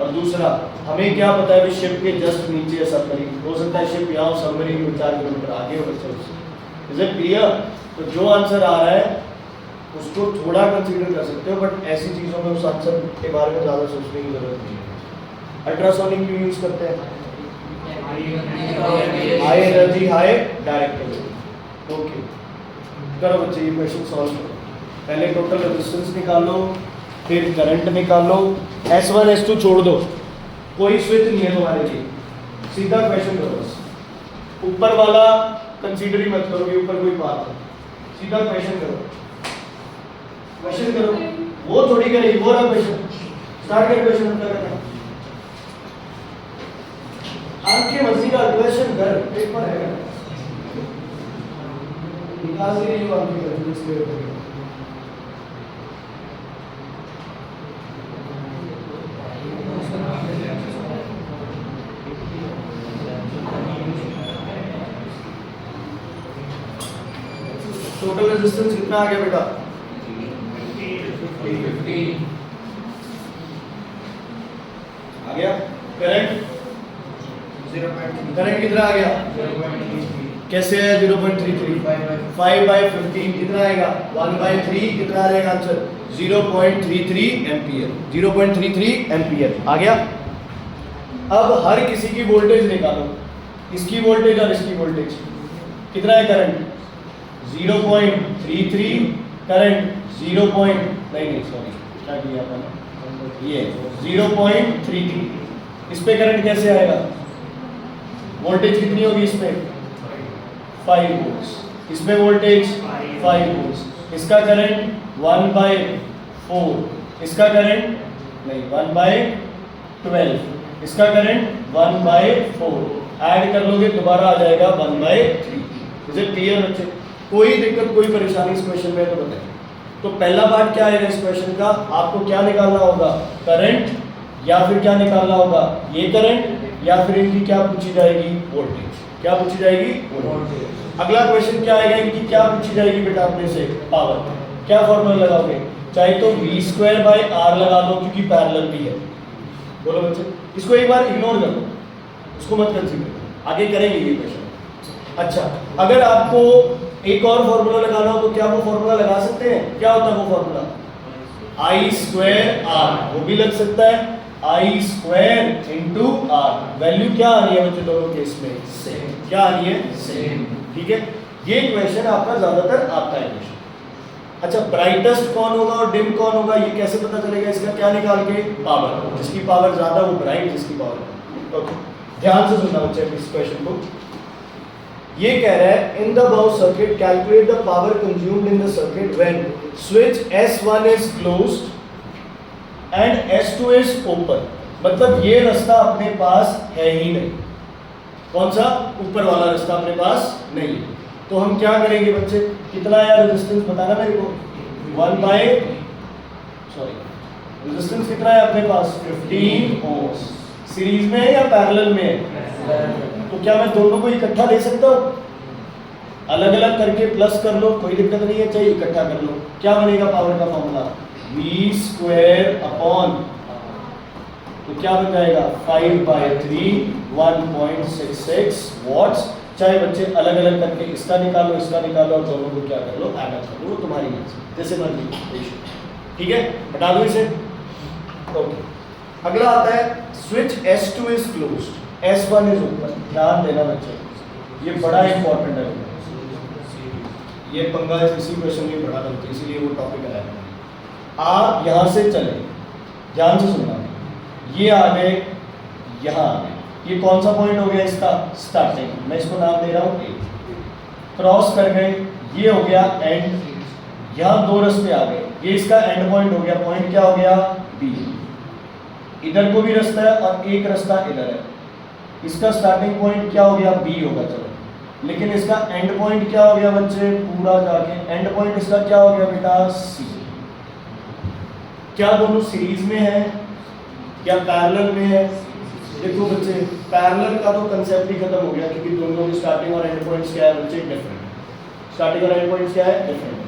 और दूसरा, हमें क्या पता है कि शिप के जस्ट नीचे है सबमरीन, हो सकता है शिप यहाँ सबमरीन में 4 किलोमीटर आगे हो बच्चे उससे। Is it clear. तो जो आंसर आ रहा है उसको थोड़ा कंसीडर कर सकते हो, बट ऐसी चीज़ों में उस आंसर के बारे में ज़्यादा सोचने की जरूरत नहीं है। अल्ट्रासोनिक क्यों यूज़ करते हैं, high energy high directivity. Okay, करो बच्चे ये क्वेश्चन सॉल्व करो। पहले टोटल रेजिस्टेंस निकालो, फिर करंट निकालो, S1 S2 छोड़ दो, कोई स्विच नहीं है तुम्हारे लिए, सीधा क्वेश्चन करो बस। ऊपर वाला कंसीडर ही मत करो कि ऊपर कोई बात है, सीधा क्वेश्चन करो, क्वेश्चन करो, वो थोड़ी करेगी, वो रहा क्वेश्चन, स्टार्ट कर क्वेश्चन करना। आपके मर्जी का क्वेश्चन कर, पेपर है निकाल के नहीं आपकी क्वेश्चन। टोटल रेजिस्टेंस कितना आ गया बेटा, 50 आ गया। करंट करंट कितना आ गया, कैसे है 0.33, 5/15 कितना आएगा, 1/3 कितना रहेगा आंसर, 0.33 एम्पियर, 0.33 एम्पियर आ गया। अब हर किसी की वोल्टेज निकालो, इसकी वोल्टेज और इसकी वोल्टेज कितना है, करंट 0.33, करंट 0. नहीं सॉरी क्या किया मैंने, ये 0.33। इस पे करंट कैसे आएगा, वोल्टेज कितनी होगी इस पे 5 वोल्ट्स, इस पे वोल्टेज 5 वोल्ट्स, इसका करंट 1/4 4, इसका करंट नहीं 1/12, इसका करंट 1/4, ऐड कर लोगे दोबारा आ जाएगा 1/3। इज इट क्लियर बच्चे? कोई दिक्कत कोई परेशानी इस क्वेश्चन में तो बताइए। तो पहला पार्ट क्या आएगा इस क्वेश्चन का, आपको क्या निकालना होगा, करंट, या फिर क्या निकालना होगा, ये करंट, या फिर इनकी क्या पूछी जाएगी, वोल्टेज। क्या पूछी जाएगी, वोल्टेज। अगला क्वेश्चन क्या आएगा, इनकी क्या पूछी जाएगी बेटा अपने से, पावर। क्या फॉर्मूला लगाओगे, चाहे तो v²/r लगा दो क्योंकि पैरेलल भी है। बोलो बच्चे, इसको एक बार इग्नोर कर दो, इसको मत कंसीडर, आगे करेंगे ये क्वेश्चन। अच्छा, अगर आपको एक और फॉर्मूला लगाना हो तो क्या वो फॉर्मूला लगा सकते हैं? क्या होता है वो फॉर्मूला, I²R, वो भी लग सकता है, I² इंटू R। वैल्यू क्या आ रही है बच्चे दोनों केस में, सेम। क्या आ रही है, सेम। ठीक है, ये क्वेश्चन आपका ज्यादातर आता है क्वेश्चन। अच्छा, ब्राइटेस्ट कौन होगा और डिम कौन होगा, ये कैसे पता चलेगा, इसका क्या निकाल के, पावर। जिसकी पावर ज्यादा वो ब्राइट, जिसकी पावर। ओके, ध्यान से सुनना बच्चे इस क्वेश्चन को। ये कह रहा है in the above circuit calculate the power consumed in the circuit when switch S1 is closed end S2 is open. मतलब ये रास्ता अपने पास है ही नहीं, कौन सा, ऊपर वाला रास्ता अपने पास नहीं है। तो हम क्या करेंगे बच्चे, कितना है रेजिस्टेंस बताना मेरे को, 1 रेजिस्टेंस कितना है अपने पास, 15 ओम्स। सीरीज में है या पैरेलल में है? तो क्या मैं दोनों को इकट्ठा ले सकता हूँ, अलग अलग करके प्लस कर लो, कोई दिक्कत नहीं है, चाहिए इकट्ठा कर लो। क्या बनेगा पावर का फॉर्मूला, v² अपॉन, तो क्या बन जाएगा 5/3, 1.66 वॉट्स। चाहे बच्चे अलग अलग करके इसका निकालो, इसका निकालो, और दोनों को क्या कर लो, ऐड कर लो, वो तुम्हारी मर्जी, जैसे मर्जी। ठीक है, हटा दो इसे। ओके, अगला आता है switch S2 is closed, S1 is open. ध्यान देना बच्चे, ये बड़ा इंपॉर्टेंट है, ये पंगा इसी क्वेश्चन में बड़ा था, इसीलिए वो टॉपिक आया। आप यहाँ से चले, ध्यान से सुनना, ये आ गए, यहाँ आ गए, ये कौन सा पॉइंट हो गया इसका, स्टार्टिंग। मैं इसको नाम दे रहा हूँ A। क्रॉस कर गए, ये हो गया एंड, यहाँ दो रास्ते आ गए, ये इसका एंड पॉइंट हो गया, पॉइंट क्या हो गया, B। इधर को भी रास्ता है और एक रास्ता इधर है, इसका स्टार्टिंग पॉइंट क्या हो गया, B होगा, चलो। लेकिन इसका एंड पॉइंट क्या हो गया बच्चे, पूरा जाके एंड पॉइंट इसका क्या हो गया बेटा, C। क्या दोनों सीरीज में है या पैरेलल में है? देखो बच्चे, पैरेलल का तो कंसेप्ट ही खत्म हो गया, क्योंकि दोनों की स्टार्टिंग और एंड पॉइंट्स क्या है बच्चे, डिफरेंट। स्टार्टिंग और एंड पॉइंट्स क्या है, डिफरेंट।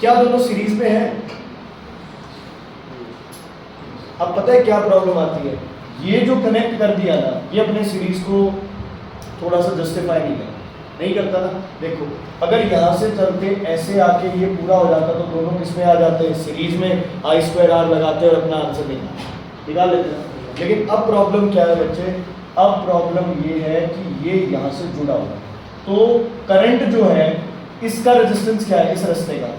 क्या दोनों सीरीज में है? अब पता है क्या प्रॉब्लम आती है, ये जो कनेक्ट कर दिया ना, ये अपने सीरीज को थोड़ा सा जस्टिफाई नहीं करता ना। देखो, अगर यहाँ से चलते ऐसे आके ये पूरा हो जाता तो दोनों किसमें आ जाते हैं, सीरीज में, I²R लगाते और अपना आंसर निकाल लेते हैं। लेकिन अब प्रॉब्लम क्या है बच्चे, अब प्रॉब्लम ये है कि ये यहाँ से जुड़ा हुआ है, तो करंट जो है इसका रेजिस्टेंस क्या है, इस रास्ते का,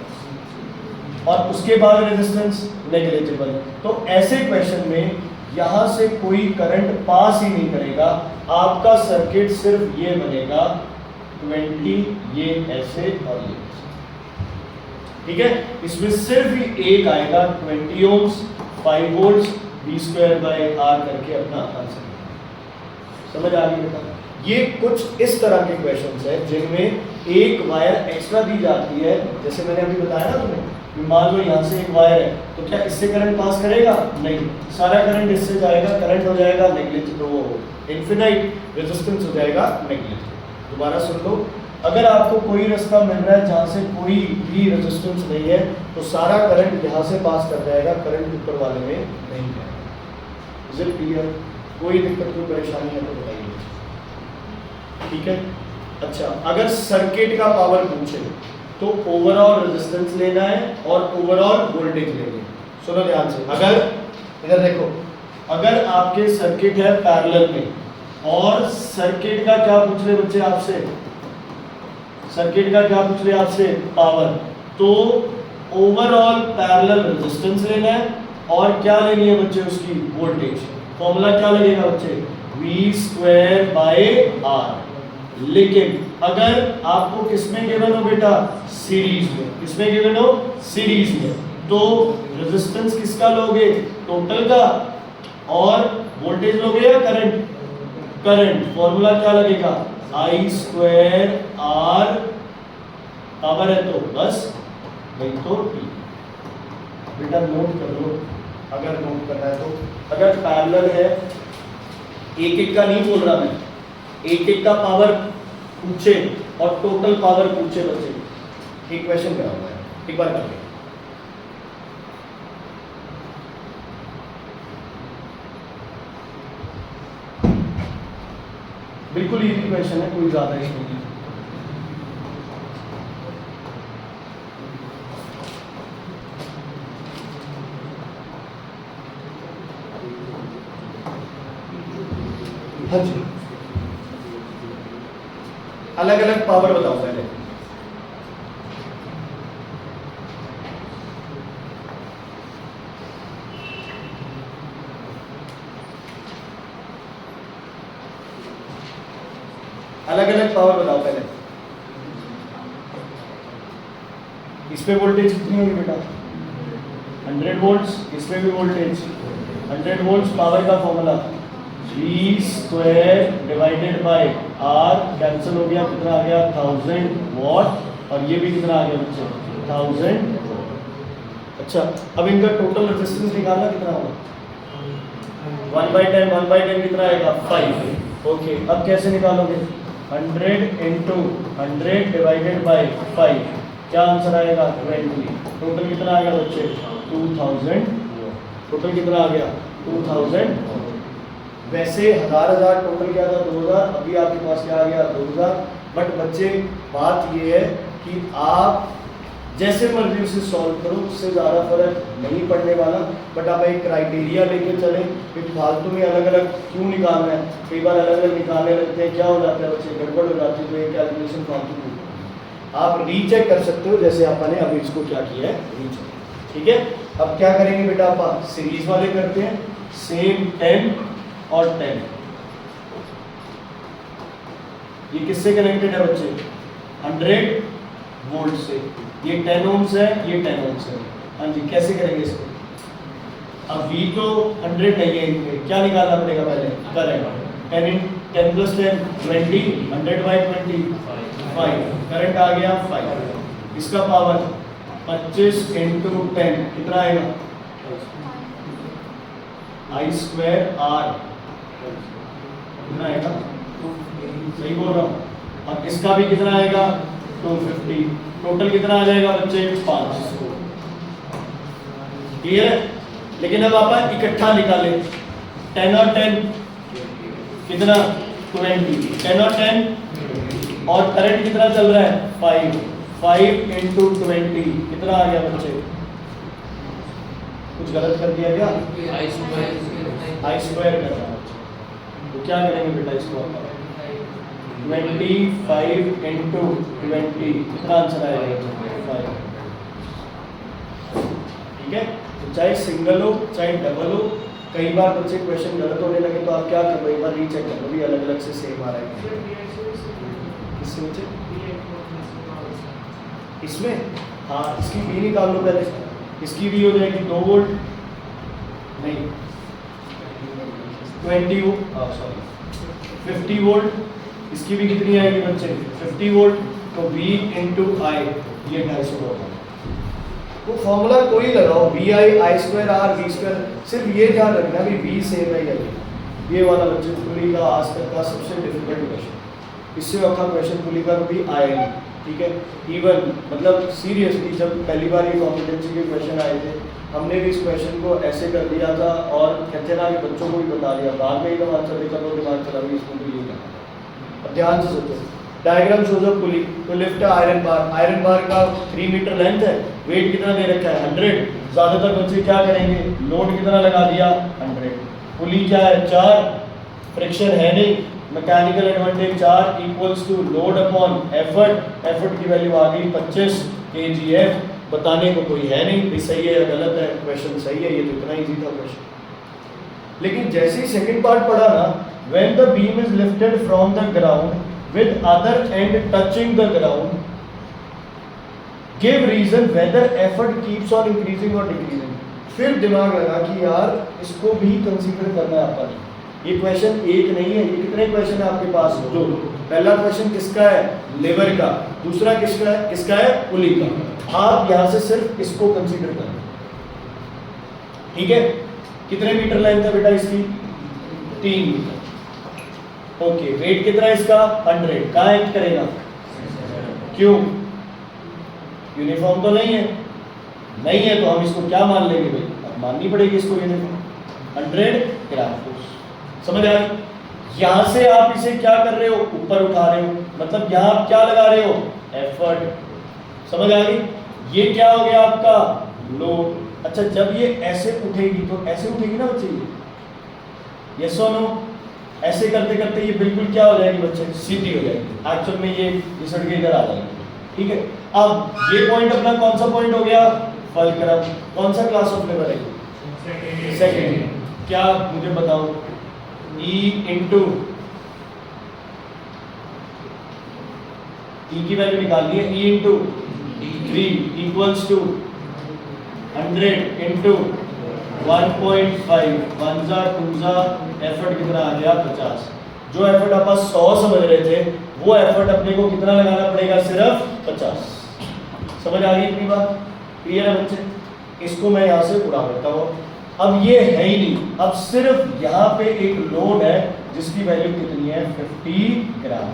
और उसके बाद रेजिस्टेंस नेग्लिजिबल। तो ऐसे क्वेश्चन में यहाँ से कोई करंट पास ही नहीं करेगा, आपका सर्किट सिर्फ ये बनेगा 20, ये ऐसे और ये ऐसे। ठीक है, इसमें सिर्फ ही एक आएगा 20 ओम्स, 5 वोल्ट्स, v²/R करके अपना आंसर। समझ आ गई बेटा? ये कुछ इस तरह के क्वेश्चंस हैं जिनमें एक वायर एक्स्ट्रा दी जाती है, जैसे मैंने अभी बताया ना तुम्हें, मान लो यहाँ से एक वायर है, तो क्या इससे करंट पास करेगा, नहीं, सारा करंट इससे जाएगा, करंट हो जाएगा नेग्लिजिबल, वो इनफिनाइट, रेजिस्टेंस हो जाएगा नेग्लिजिबल। दोबारा सुन लो, अगर आपको कोई रास्ता मिल रहा है जहाँ से कोई भी रेजिस्टेंस नहीं है, तो सारा करंट यहाँ से पास कर जाएगा, करंट ऊपर वाले में नहीं जाएगा। Is it clear? कोई दिक्कत कोई परेशानी है तो बताइए। ठीक है, अच्छा, अगर सर्किट का पावर पूछे तो ओवरऑल रेजिस्टेंस लेना है और ओवरऑल वोल्टेज लेनी है। सुनो ध्यान से, अगर इधर देखो, अगर आपके सर्किट है पैरेलल में और सर्किट का क्या पूछ रहे बच्चे आपसे, सर्किट का क्या पूछ रहे आपसे, पावर, तो ओवरऑल पैरेलल रेजिस्टेंस लेना है और क्या लेनी है बच्चे, उसकी वोल्टेज। फॉर्मूला क्या लगेगा बच्चे, v²/R। लेकिन अगर आपको किसमें गिवन हो बेटा, सीरीज में, किसमें गिवन हो, सीरीज में, तो रेजिस्टेंस किसका लोगे, टोटल का, और वोल्टेज लोगे या करंट, करंट। फॉर्मूला क्या लगेगा, आई स्क्वायर आर, पावर है तो बस वही तो टी। बेटा नोट कर लो, अगर नोट करना है तो। अगर पैरेलल है, एक एक का नहीं बोल रहा मैं, एक एक का पावर पूछे और टोटल पावर पूछे बच्चे, एक क्वेश्चन करा हुआ है, एक बार कर ले। बिल्कुल इजी क्वेश्चन है, कोई ज्यादा इसमें नहीं। हाँ जी, अलग अलग पावर बताओ पहले। अलग अलग पावर बताओ पहले। इसमें वोल्टेज कितनी होगी बेटा, 100 वोल्ट्स। इसमें भी वोल्टेज 100 वोल्ट्स। पावर का formula V square divided by R, cancel हो गया, कितना आ गया 1000 वॉट, और ये भी कितना आ गया बच्चे 1000। अच्छा, अब इनका टोटल रेजिस्टेंस निकालना कितना होगा, 1/10, 1/10 कितना आएगा 5। ओके, अब कैसे निकालोगे, 100 इंटू 100 डिवाइडेड बाय 5, क्या आंसर आएगा 20। टोटल कितना आ गया बच्चे 2000। टोटल कितना आ गया 2000। वैसे हजार टोटल क्या था 2000, अभी आपके पास क्या आ गया 2000। बट बच्चे बात ये है कि आप जैसे मर्जी उसे सॉल्व करो, उससे ज़्यादा फर्क नहीं पड़ने वाला। बट आप एक क्राइटेरिया लेके चले कि फालतू में अलग अलग क्यों निकालना है। कई बार अलग अलग निकालने लगते हैं, क्या हो जाता है बच्चे, गड़बड़ हो जाती है, तो ये कैलकुलेशन फालतू की। आप रीचेक कर सकते हो, जैसे आपने अभी इसको क्या किया है रीचेक। ठीक है, अब क्या करेंगे बेटा, आप सीरीज वाले करते हैं, सेम 10 और 10। ये किससे कनेक्टेड है बच्चे, 100 वोल्ट से। ये 10 ओम्स है, ये 10 ओम्स है। हाँ जी, कैसे करेंगे इसको, अब V तो 100 नहीं है, इनमें क्या निकालना पड़ेगा पहले, करंट। 10 + 10 20, 100/20 5, करंट आ गया 5। इसका पावर 25 × 10 कितना आएगा, I स्क्वायर R कितना आएगा, सही बोल रहा हूँ। अब इसका भी कितना आएगा 250। टोटल कितना आ जाएगा बच्चे 5। क्लियर है। लेकिन अब आप इकट्ठा निकालें, 10 और 10 कितना 20, 10 और 10, और करंट कितना चल रहा है 5 × 20 कितना आ गया बच्चे, कुछ गलत कर दिया क्या, I स्क्वायर करना है। तो क्या करेंगे बेटा, इसको 25 × 20 कितना आंसर आएगा 5। ठीक है, तो चाहे सिंगल हो चाहे डबल हो, कई बार बच्चे क्वेश्चन गलत होने लगे तो आप क्या करो, एक बार रीचेक कर लो भी अलग अलग से सेम आ रहा है। किससे बच्चे, इसमें, हाँ इसकी भी निकाल लो पहले। इसकी भी हो जाएगी 2 वोल्ट, नहीं 20 वोल्ट, सॉरी 50 वोल्ट। इसकी भी कितनी आएगी बच्चे 50 वोल्ट, तो V × I ये 250 वोल्ट। तो फॉर्मूला कोई लगाओ, VI I square R V square, सिर्फ ये ध्यान रखना भी V सेम है या नहीं। ये वाला बच्चे पुली का आज तक का सबसे डिफिकल्ट क्वेश्चन, इससे औखा क्वेश्चन पुली का कभी आया नहीं। ठीक है, इवन मतलब सीरियसली जब पहली बार ये कॉम्पिटेंसी के क्वेश्चन आए थे, हमने भी इस क्वेश्चन को ऐसे कर दिया था और कहते ना कि बच्चों को भी बता दिया, बाद में एकदम आंसर देखा तो दिमाग चला भी इसको तो ये करना। अब ध्यान से सोचो, डायग्राम शोज अ पुली, तो lift iron bar, iron bar का 3 मीटर लेंथ है, वेट कितना दे रखा है 100। ज़्यादातर बच्चे क्या करेंगे, लोड कितना लगा दिया 100। पुली क्या है 4, फ्रिक्शन है नहीं, mechanical advantage 4 equals to load upon effort. Effort की वैल्यू आ गई 25 kgf। बताने को कोई है नहीं भी सही है या गलत है, क्वेश्चन सही है, ये तो इतना इजी था क्वेश्चन। लेकिन जैसे ही सेकंड पार्ट पढ़ा ना, when the beam is lifted from the ground with other end touching the ground, give reason whether effort keeps on increasing और डिक्रीजिंग। फिर दिमाग लगा कि यार इसको भी कंसीडर करना है अपन। ये क्वेश्चन एक नहीं है, ये कितने क्वेश्चन है आपके पास? दो। पहला क्वेश्चन किसका है? लिवर का। दूसरा किसका है? किसका है? पुली का। आप यहां से सिर्फ इसको कंसीडर करें, ठीक है? कितने मीटर लेंथ है बेटा इसकी? 3 मीटर। ओके, वेट कितना है इसका? 100। कहाँ एक्ट करेगा? क्यों? यूनिफॉर्म तो नहीं है, नहीं है तो हम इसको क्या मान लेंगे भाई? अब माननी पड़ेगी इसको यूनिफॉर्म। 100 gram force. समझ आ गई? यहां से आप इसे क्या कर रहे हो? ऊपर उठा रहे हो, मतलब यहां आप क्या लगा रहे हो? एफर्ट। समझ आ गई? ये क्या हो गया आपका? लोड। अच्छा, जब ये ऐसे उठेगी तो ऐसे उठेगी ना बच्चे, ये यस और नो? ऐसे करते करते ये बिल्कुल क्या हो जाएगी बच्चे? सीधी हो जाएगी। एक्चुअल में ये घिसट के इधर आ जाएगी, ठीक है? अब ये पॉइंट अपना कौन सा पॉइंट हो गया? फल्क्रम। कौन सा क्लास ऑफ लेवल है? सेकेंड। क्या मुझे बताओ? E इंटू E की वैल्यू निकालनी है। E into 3 equals to 100 into 1.5। 1 जा 2 जा, एफर्ट कितना आ गया? 50। जो एफर्ट आप 100 समझ रहे थे, वो एफर्ट अपने को कितना लगाना पड़ेगा? सिर्फ 50। समझ आ गई इतनी बात? क्लियर है बच्चे? इसको मैं यहाँ से उड़ा देता हूँ। अब ये है ही नहीं, अब सिर्फ यहाँ पे एक लोड है जिसकी वैल्यू कितनी है? 50 ग्राम।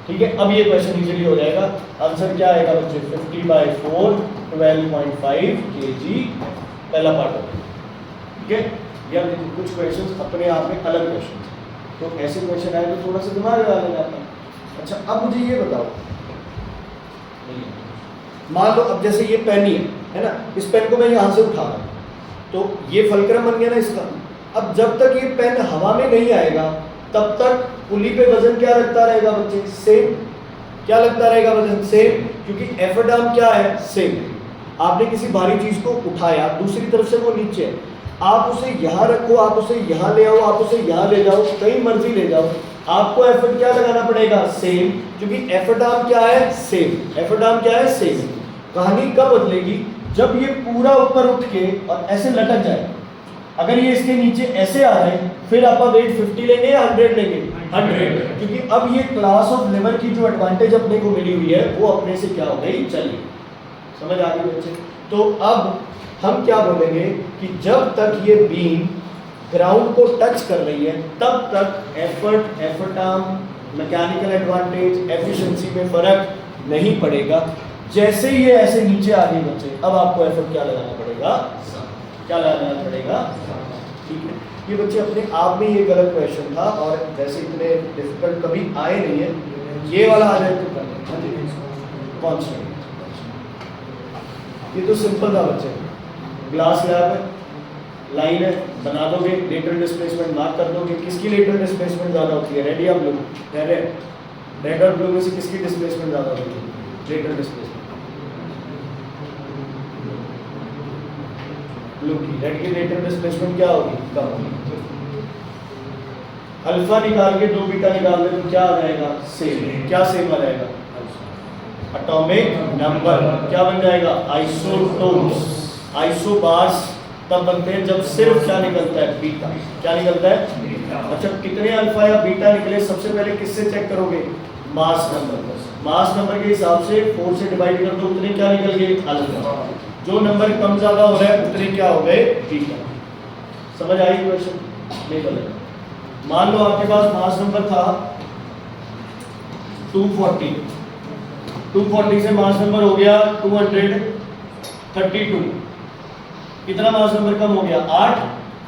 ठीक है? अब ये क्वेश्चन इजीली हो जाएगा। आंसर क्या आएगा बच्चे? 50/4 12.5 kg। पहला पार्ट हो गया, ठीक है? या देखो कुछ क्वेश्चंस अपने आप में अलग क्वेश्चन, तो ऐसे क्वेश्चन आए तो थोड़ा सा दिमाग लगा लेना आता। अच्छा, अब मुझे ये बताओ, मान लो अब जैसे ये पेन ही है ना, इस पेन को मैं यहाँ से उठा रहा हूँ तो ये फल्क्रम बन गया ना इसका। अब जब तक ये पेन हवा में नहीं आएगा तब तक पुली पे वजन क्या लगता रहेगा बच्चे? सेम। क्या लगता रहेगा? वजन सेम, क्योंकि एफर्ट आर्म क्या है? सेम। आपने किसी भारी चीज को उठाया, दूसरी तरफ से वो नीचे है, आप उसे यहाँ रखो, आप उसे यहाँ ले आओ, आप उसे यहाँ ले जाओ, कहीं मर्जी ले जाओ, आपको एफर्ट क्या लगाना पड़ेगा? सेम, क्योंकि एफर्ट आर्म क्या है? सेम। एफर्ट आर्म क्या है? सेम। कहानी कब बदलेगी? जब ये पूरा ऊपर उठ के और ऐसे लटक जाए। अगर ये इसके नीचे ऐसे आ रहे हैं, फिर आप वेट 50 लेंगे या 100 लेंगे? 100, क्योंकि अब ये क्लास ऑफ लेवल की जो एडवांटेज अपने को मिली हुई है वो अपने से क्या हो गई? चली। समझ आ गई बच्चे? तो अब हम क्या बोलेंगे कि जब तक ये बीम ग्राउंड को टच कर रही है तब तक effort, effort arm, mechanical advantage, efficiency में फर्क नहीं पड़ेगा। जैसे ही ये ऐसे नीचे आ गई बच्चे, अब आपको एफर्ट क्या लगाना पड़ेगा? क्या लगाना पड़ेगा? ठीक है? ये बच्चे अपने आप में ये गलत क्वेश्चन था और वैसे इतने डिफिकल्ट कभी आए नहीं है। ये वाला आ जाए तो कर कौन सा? ये तो सिंपल था बच्चे। ग्लास लैब है, लाइन है, बना दोगे, लेटरल डिस्प्लेसमेंट मार्क कर दोगे। किसकी लेटरल डिस्प्लेसमेंट ज़्यादा होती है? रेड या ब्लू? रेड और ब्लू में से किसकी डिस्प्लेसमेंट ज़्यादा होती है? लेटरल डिस्प्लेसमेंट ब्लू की। रेड की लेटरल डिस्प्लेसमेंट क्या होगी? कम होगी। अल्फा निकाल के 2 बीटा निकाल दे तो क्या आ जाएगा? सेम। क्या सेम आ जाएगा? Atomic number. क्या बन जाएगा? आइसोटोप्स। आइसोबार्स तब बनते हैं जब सिर्फ क्या निकलता है? बीटा। क्या निकलता है? बीटा। अच्छा, कितने अल्फा या बीटा निकले सबसे पहले किससे चेक करोगे? Mass number. मास नंबर के हिसाब से 4 से डिवाइड कर दो, उतने क्या निकल गए? अल्फा। जो नंबर कम ज्यादा हो रहा है उतने क्या हो गए? बीटा। समझ आई क्वेश्चन? नहीं बदलेगा। मान लो आपके पास मास नंबर था 240, 240 से मास नंबर हो गया 232। कितना मास नंबर कम हो गया? 8।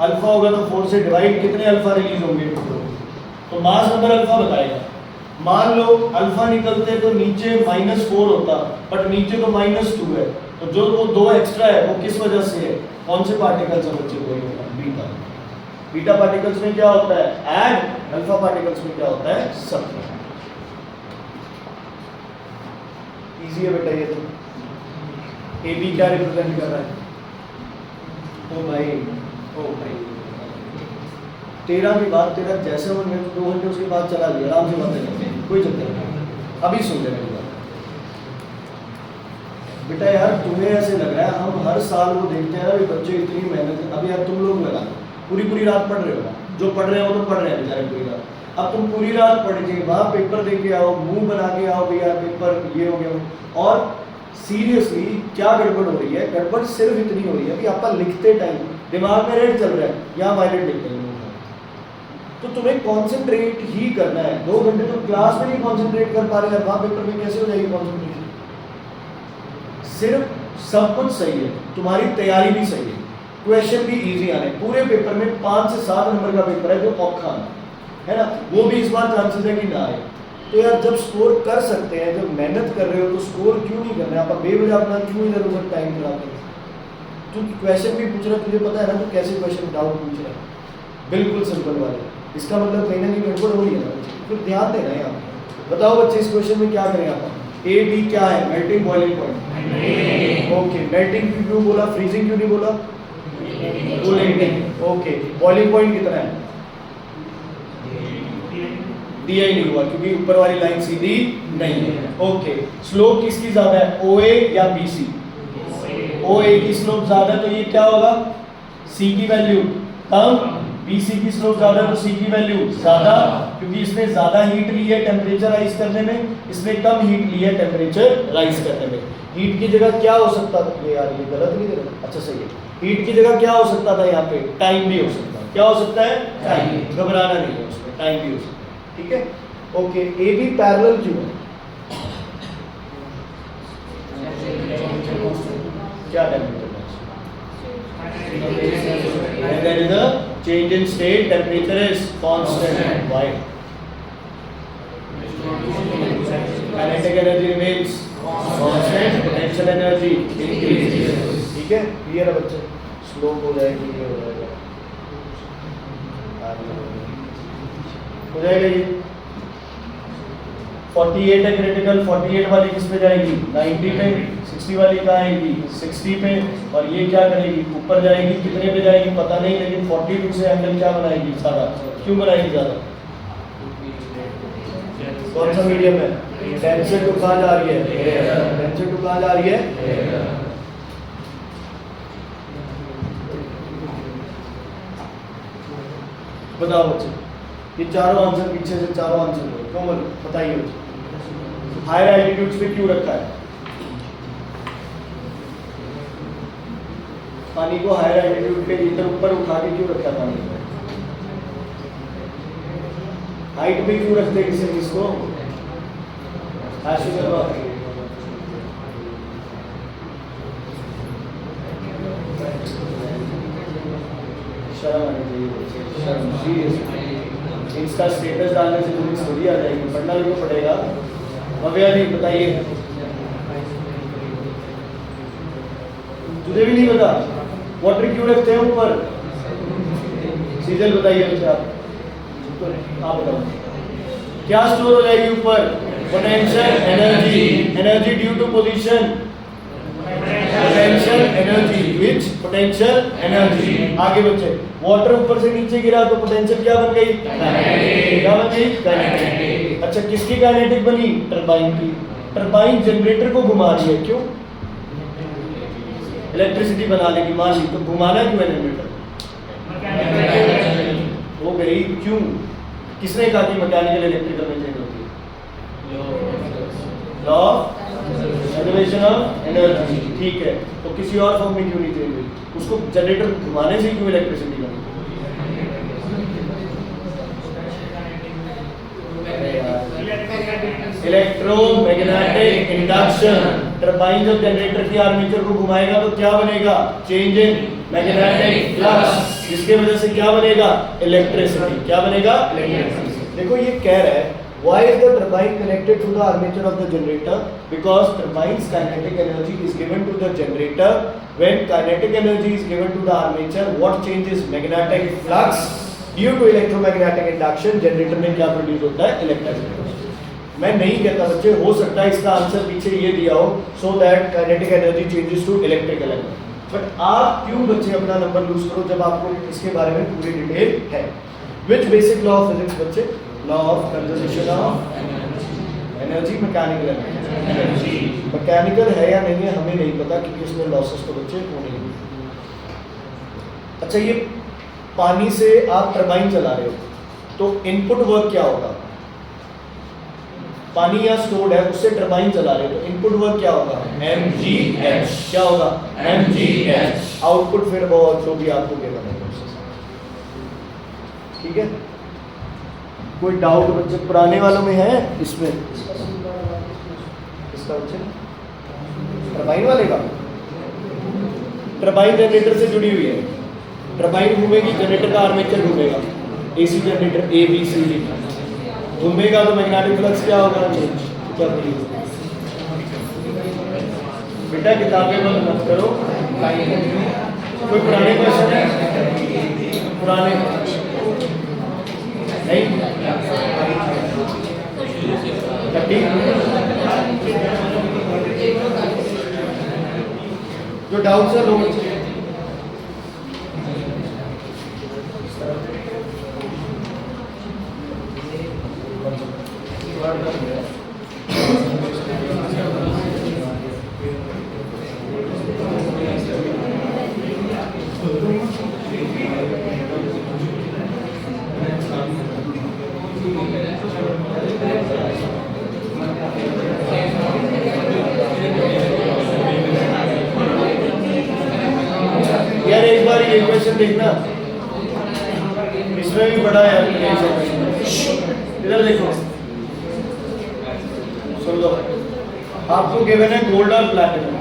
अल्फा होगा तो 4 से डिवाइड, कितने अल्फा रिलीज होंगे? तो मास नंबर अल्फा बताएगा। मान लो अल्फा निकलते तो नीचे -4 होता, बट नीचे तो -2 है, तो जो वो 2 एक्स्ट्रा है वो किस वजह से है? कौन से पार्टिकल्स है बच्चे को? बीटा। बीटा पार्टिकल्स में क्या होता है? ऐड। अल्फा पार्टिकल्स में क्या होता है? सब्ट्रैक्ट। इजी है बेटा ये तो। ए बी क्या रिप्रेजेंट कर रहा है? ओ भाई तेरा भी बात, तेरा जैसे हो 2 घंटे उसके बाद चला गया, आराम से बातें करते हैं, कोई चक्कर नहीं। अभी सुन ले मेरी बात बेटा। यार तुम्हें ऐसे लग रहा है हम हर साल वो देखते हैं ना बच्चे इतनी मेहनत, अब यार तुम लोग लगा पूरी रात पढ़ रहे हो ना, जो पढ़ रहे हो वो तो पढ़ रहे हैं बेचारे पूरी रात। अब तुम पूरी रात पढ़ के वहाँ पेपर दे के आओ, मुंह बना के आओ भैया पेपर ये हो गया। और सीरियसली क्या गड़बड़ हो रही है? गड़बड़ सिर्फ इतनी हो रही है कि आपका लिखते टाइम दिमाग में रेड चल रहा है, यहाँ वायलेट लिखते हैं तो तुम्हें कॉन्सेंट्रेट ही करना है। 2 घंटे तो क्लास में नहीं कॉन्सेंट्रेट कर पा रहे हैं, वहाँ पेपर में कैसे हो जाएगी कॉन्सेंट्रेशन? सिर्फ सब कुछ सही है, तुम्हारी तैयारी भी सही है, क्वेश्चन भी इजी आने। पूरे पेपर में 5 से 7 नंबर का पेपर है जो औखा है ना, वो भी इस बार चांसेस है कि ना आए। तो यार जब स्कोर कर सकते हैं, जब मेहनत कर रहे हो तो स्कोर क्यों नहीं करना है? आप बेवजह अपना क्यों इधर उधर टाइम खराब कर? तू क्वेश्चन भी पूछ रहा है, तुझे पता है ना तू कैसे क्वेश्चन डाउट पूछ रहा है, बिल्कुल सिंपल वाले। इसका मतलब कहीं ना कहीं गड़बड़ हो रही है ना, फिर ध्यान देना है यहाँ। बताओ बच्चे इस क्वेश्चन में क्या करें आप? ए बी क्या है? Melting boiling point. Okay, melting क्यों बोला, फ्रीजिंग क्यों नहीं बोला? कूलिंग। ओके, बॉइलिंग पॉइंट कितना है? दिया ही नहीं हुआ क्योंकि ऊपर वाली लाइन सीधी नहीं है। ओके, स्लोप किसकी ज्यादा है, OA या BC? OA की स्लोप ज्यादा है तो ये क्या होगा? C की वैल्यू कम, BC की स्लोप ज्यादा है तो C की वैल्यू ज्यादा, क्योंकि इसने ज्यादा हीट ली है टेम्परेचर राइज करने में, इसने कम हीट ली है टेम्परेचर राइज करने में। हीट की जगह क्या हो सकता था? ये यार ये गलत नहीं दे रहा, अच्छा सही है। हीट की जगह क्या हो सकता था यहाँ पे? टाइम भी हो सकता है। क्या हो सकता है? टाइम। घबराना नहीं है उसमें, टाइम भी हो सकता है। ठीक है, ओके। ए बी पैरेलल क्यों है? क्या temperature? When there is a change in state, temperature is constant. Why? Kinetic energy remains constant, potential energy increases. ठीक है, क्लियर है बच्चे? स्लोप हो जाएगी, ये हो जाएगा, हो जाएगा ये। 48 है क्रिटिकल, 48 वाली किस पे जाएगी? 90 पे। 60 वाली कहाँ आएगी? 60 पे। और ये क्या करेगी? ऊपर जाएगी। कितने पे जाएगी पता नहीं, लेकिन 42 से एंगल क्या बनाएगी? ज्यादा। क्यों बनाएगी ज्यादा? कौन सा मीडियम है? टेंशन टू कहाँ जा रही है? टेंशन टू कहाँ जा रही है? बताओ बच्चे, ये चारों आंसर पीछे से चारों आंसर क्यों बताइए बच्चे। हायर एल्टीट्यूड्स पे क्यों रखा है? पानी को हायर एल्टीट्यूड पे इधर ऊपर उठा के क्यों रखा है? पानी को हाइट पे क्यों रखते हैं? किसी चीज को शर्म आनी चाहिए, शर्म। सीरियस इसका स्टेटस डालने से पूरी स्टोरी आ जाएगी, पढ़ना भी तो पड़ेगा। भव्या जी बताइए, तुझे भी नहीं पता वाटर क्यों रखते हैं ऊपर? सीजल बताइए अच्छा, आप बताओ क्या स्टोर हो जाएगी ऊपर? Potential energy, energy due to position, potential energy, which potential energy. आगे बच्चे, वाटर ऊपर से नीचे गिरा तो पोटेंशियल क्या बन गई? क्या बन गई? काइनेटिक। अच्छा, किसकी काइनेटिक बनी? टरबाइन की। टरबाइन जनरेटर को घुमा रही है, क्यों? इलेक्ट्रिसिटी बना लेगी मान ली, तो घुमाना क्यों है जनरेटर? हो गई, क्यों? किसने कहा कि मैकेनिकल इलेक्ट्रिकल में चेंज होती है? Law of conservation of energy. ठीक है, तो किसी और फॉर्म में क्यों नहीं चेंज हुई? उसको जनरेटर घुमाने से क्यों इलेक्ट्रिसिटी बनी? Electromagnetic induction. टरबाइन जब जनरेटर की आर्मेचर को घुमाएगा तो क्या बनेगा? चेंज इन मैग्नेटिक फ्लक्स, जिसके वजह से क्या बनेगा? इलेक्ट्रिसिटी। क्या बनेगा? इलेक्ट्रिसिटी। देखो ये कह रहा है why is the turbine connected to the armature of the generator? Because turbine's kinetic energy is given to the generator. When kinetic energy is given to the armature, what changes? Magnetic flux. Due to electromagnetic induction, generator में क्या प्रोड्यूस होता है? इलेक्ट्रिसिटी। मैं नहीं कहता बच्चे, हो सकता है इसका आंसर पीछे ये दिया हो, so that kinetic energy changes to electrical energy. But आप क्यों बच्चे अपना नंबर लूज करो जब आपको इसके बारे में पूरी डिटेल है? Which basic law of physics बच्चे? Law of conservation of energy, mechanical energy. Mechanical है या नहीं है हमें नहीं पता, क्योंकि इसमें लॉसेस तो बच्चे होने नहीं। अच्छा, ये पानी से आप टरबाइन चला रहे हो, तो इनपुट वर्क क्या होगा? पानी या स्टोर्ड है, उससे टरबाइन चला रहे हो, तो इनपुट वर्क क्या होगा? mgh। क्या होगा? mgh। आउटपुट फिर वो जो भी आपको देना है। ठीक है, कोई डाउट बच्चे पुराने वालों में है इसमें? इसका बच्चे टरबाइन वाले का, टरबाइन जनरेटर से जुड़ी हुई है। टरबाइन घूमेगी, जनरेटर का आर्मेचर घूमेगा, AC generator A B C D घूमेगा, तो मैग्नेटिक फ्लक्स क्या होगा? क्या बोलिए बेटा, किताबें बंद मत करो। कोई पुराने क्वेश्चन है? पुराने नहीं? 30 जो डाउट है लोग यार एक बार ये क्वेश्चन देखना, इसमें भी बड़ा है। इधर देखो, सुन लो, आपको गिवन है गोल्ड और प्लैटिनम।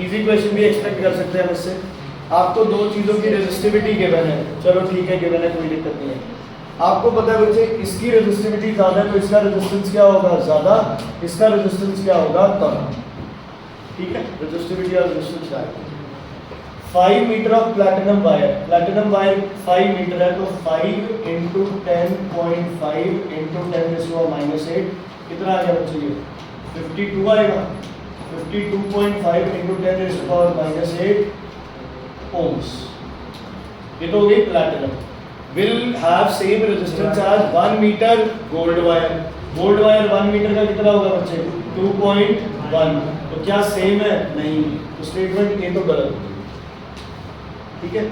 इजी क्वेश्चन भी एक्सपेक्ट कर सकते हैं मुझसे। आपको दो चीज़ों की रेजिस्टिविटी गिवन है, चलो ठीक है, गिवन है, कोई दिक्कत नहीं है। आपको पता है बच्चे, इसकी रेजिस्टिविटी ज़्यादा है तो इसका रेजिस्टेंस क्या होगा? ज़्यादा। इसका रेजिस्टेंस क्या होगा? कम। ठीक है, रेजिस्टिविटी और रेजिस्टेंस क्या है? 5 metre of platinum wire, platinum wire 5 metre है, तो 5 इंटू 10.5 इंटू 10⁻⁸ कितना आ गया बच्चे? ये 52 आएगा। 52.5 इंटू 10⁻⁸ ओम्स। ये तो हो गई platinum. Will have same resistance as 1 metre gold wire. Gold wire 1 metre का कितना होगा बच्चे? 2.1। तो क्या सेम है? नहीं, तो स्टेटमेंट ये तो गलत होगी। ठीक है,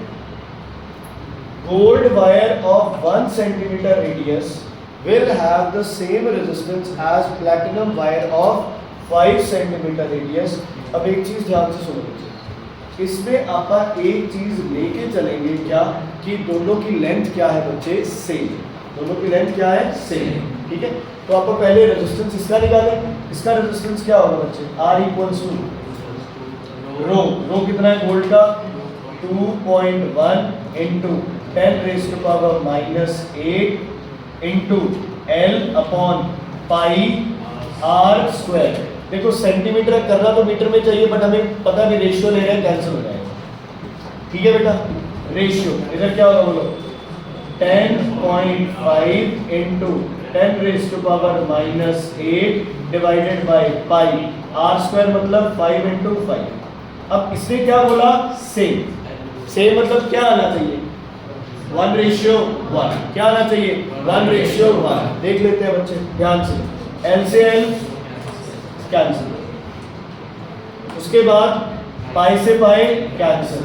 gold wire of 1 centimetre radius will have the same resistance as platinum wire of 5 centimetre radius. अब एक चीज ध्यान से सुनो बच्चे, इसमें आप एक चीज लेके चलेंगे क्या, कि दोनों की लेंथ क्या है बच्चे? सेम। दोनों की लेंथ क्या है? सेम। ठीक है, तो आपको पहले रेजिस्टेंस इसका निकालें। इसका रेजिस्टेंस क्या होगा बच्चे? R इक्वल्स टू रो। रो कितना है गोल्ड का? 2.1 into 10⁻⁻8 into L upon pi R square. देखो सेंटीमीटर करना तो मीटर में चाहिए, बट हमें पता भी रेशियो ले रहे हैं, कैंसिल हो जाएगा। ठीक है बेटा, रेशियो इधर क्या होगा बोलो? 10.5 into 10⁻⁻8 divided by pi R square, मतलब 5 इंटू 5। अब इसने क्या बोला? सेम। सेम मतलब क्या आना चाहिए? 1:1। क्या आना चाहिए? 1:1। देख लेते हैं बच्चे ध्यान से, L से L कैंसिल, उसके बाद पाई से पाई कैंसिल,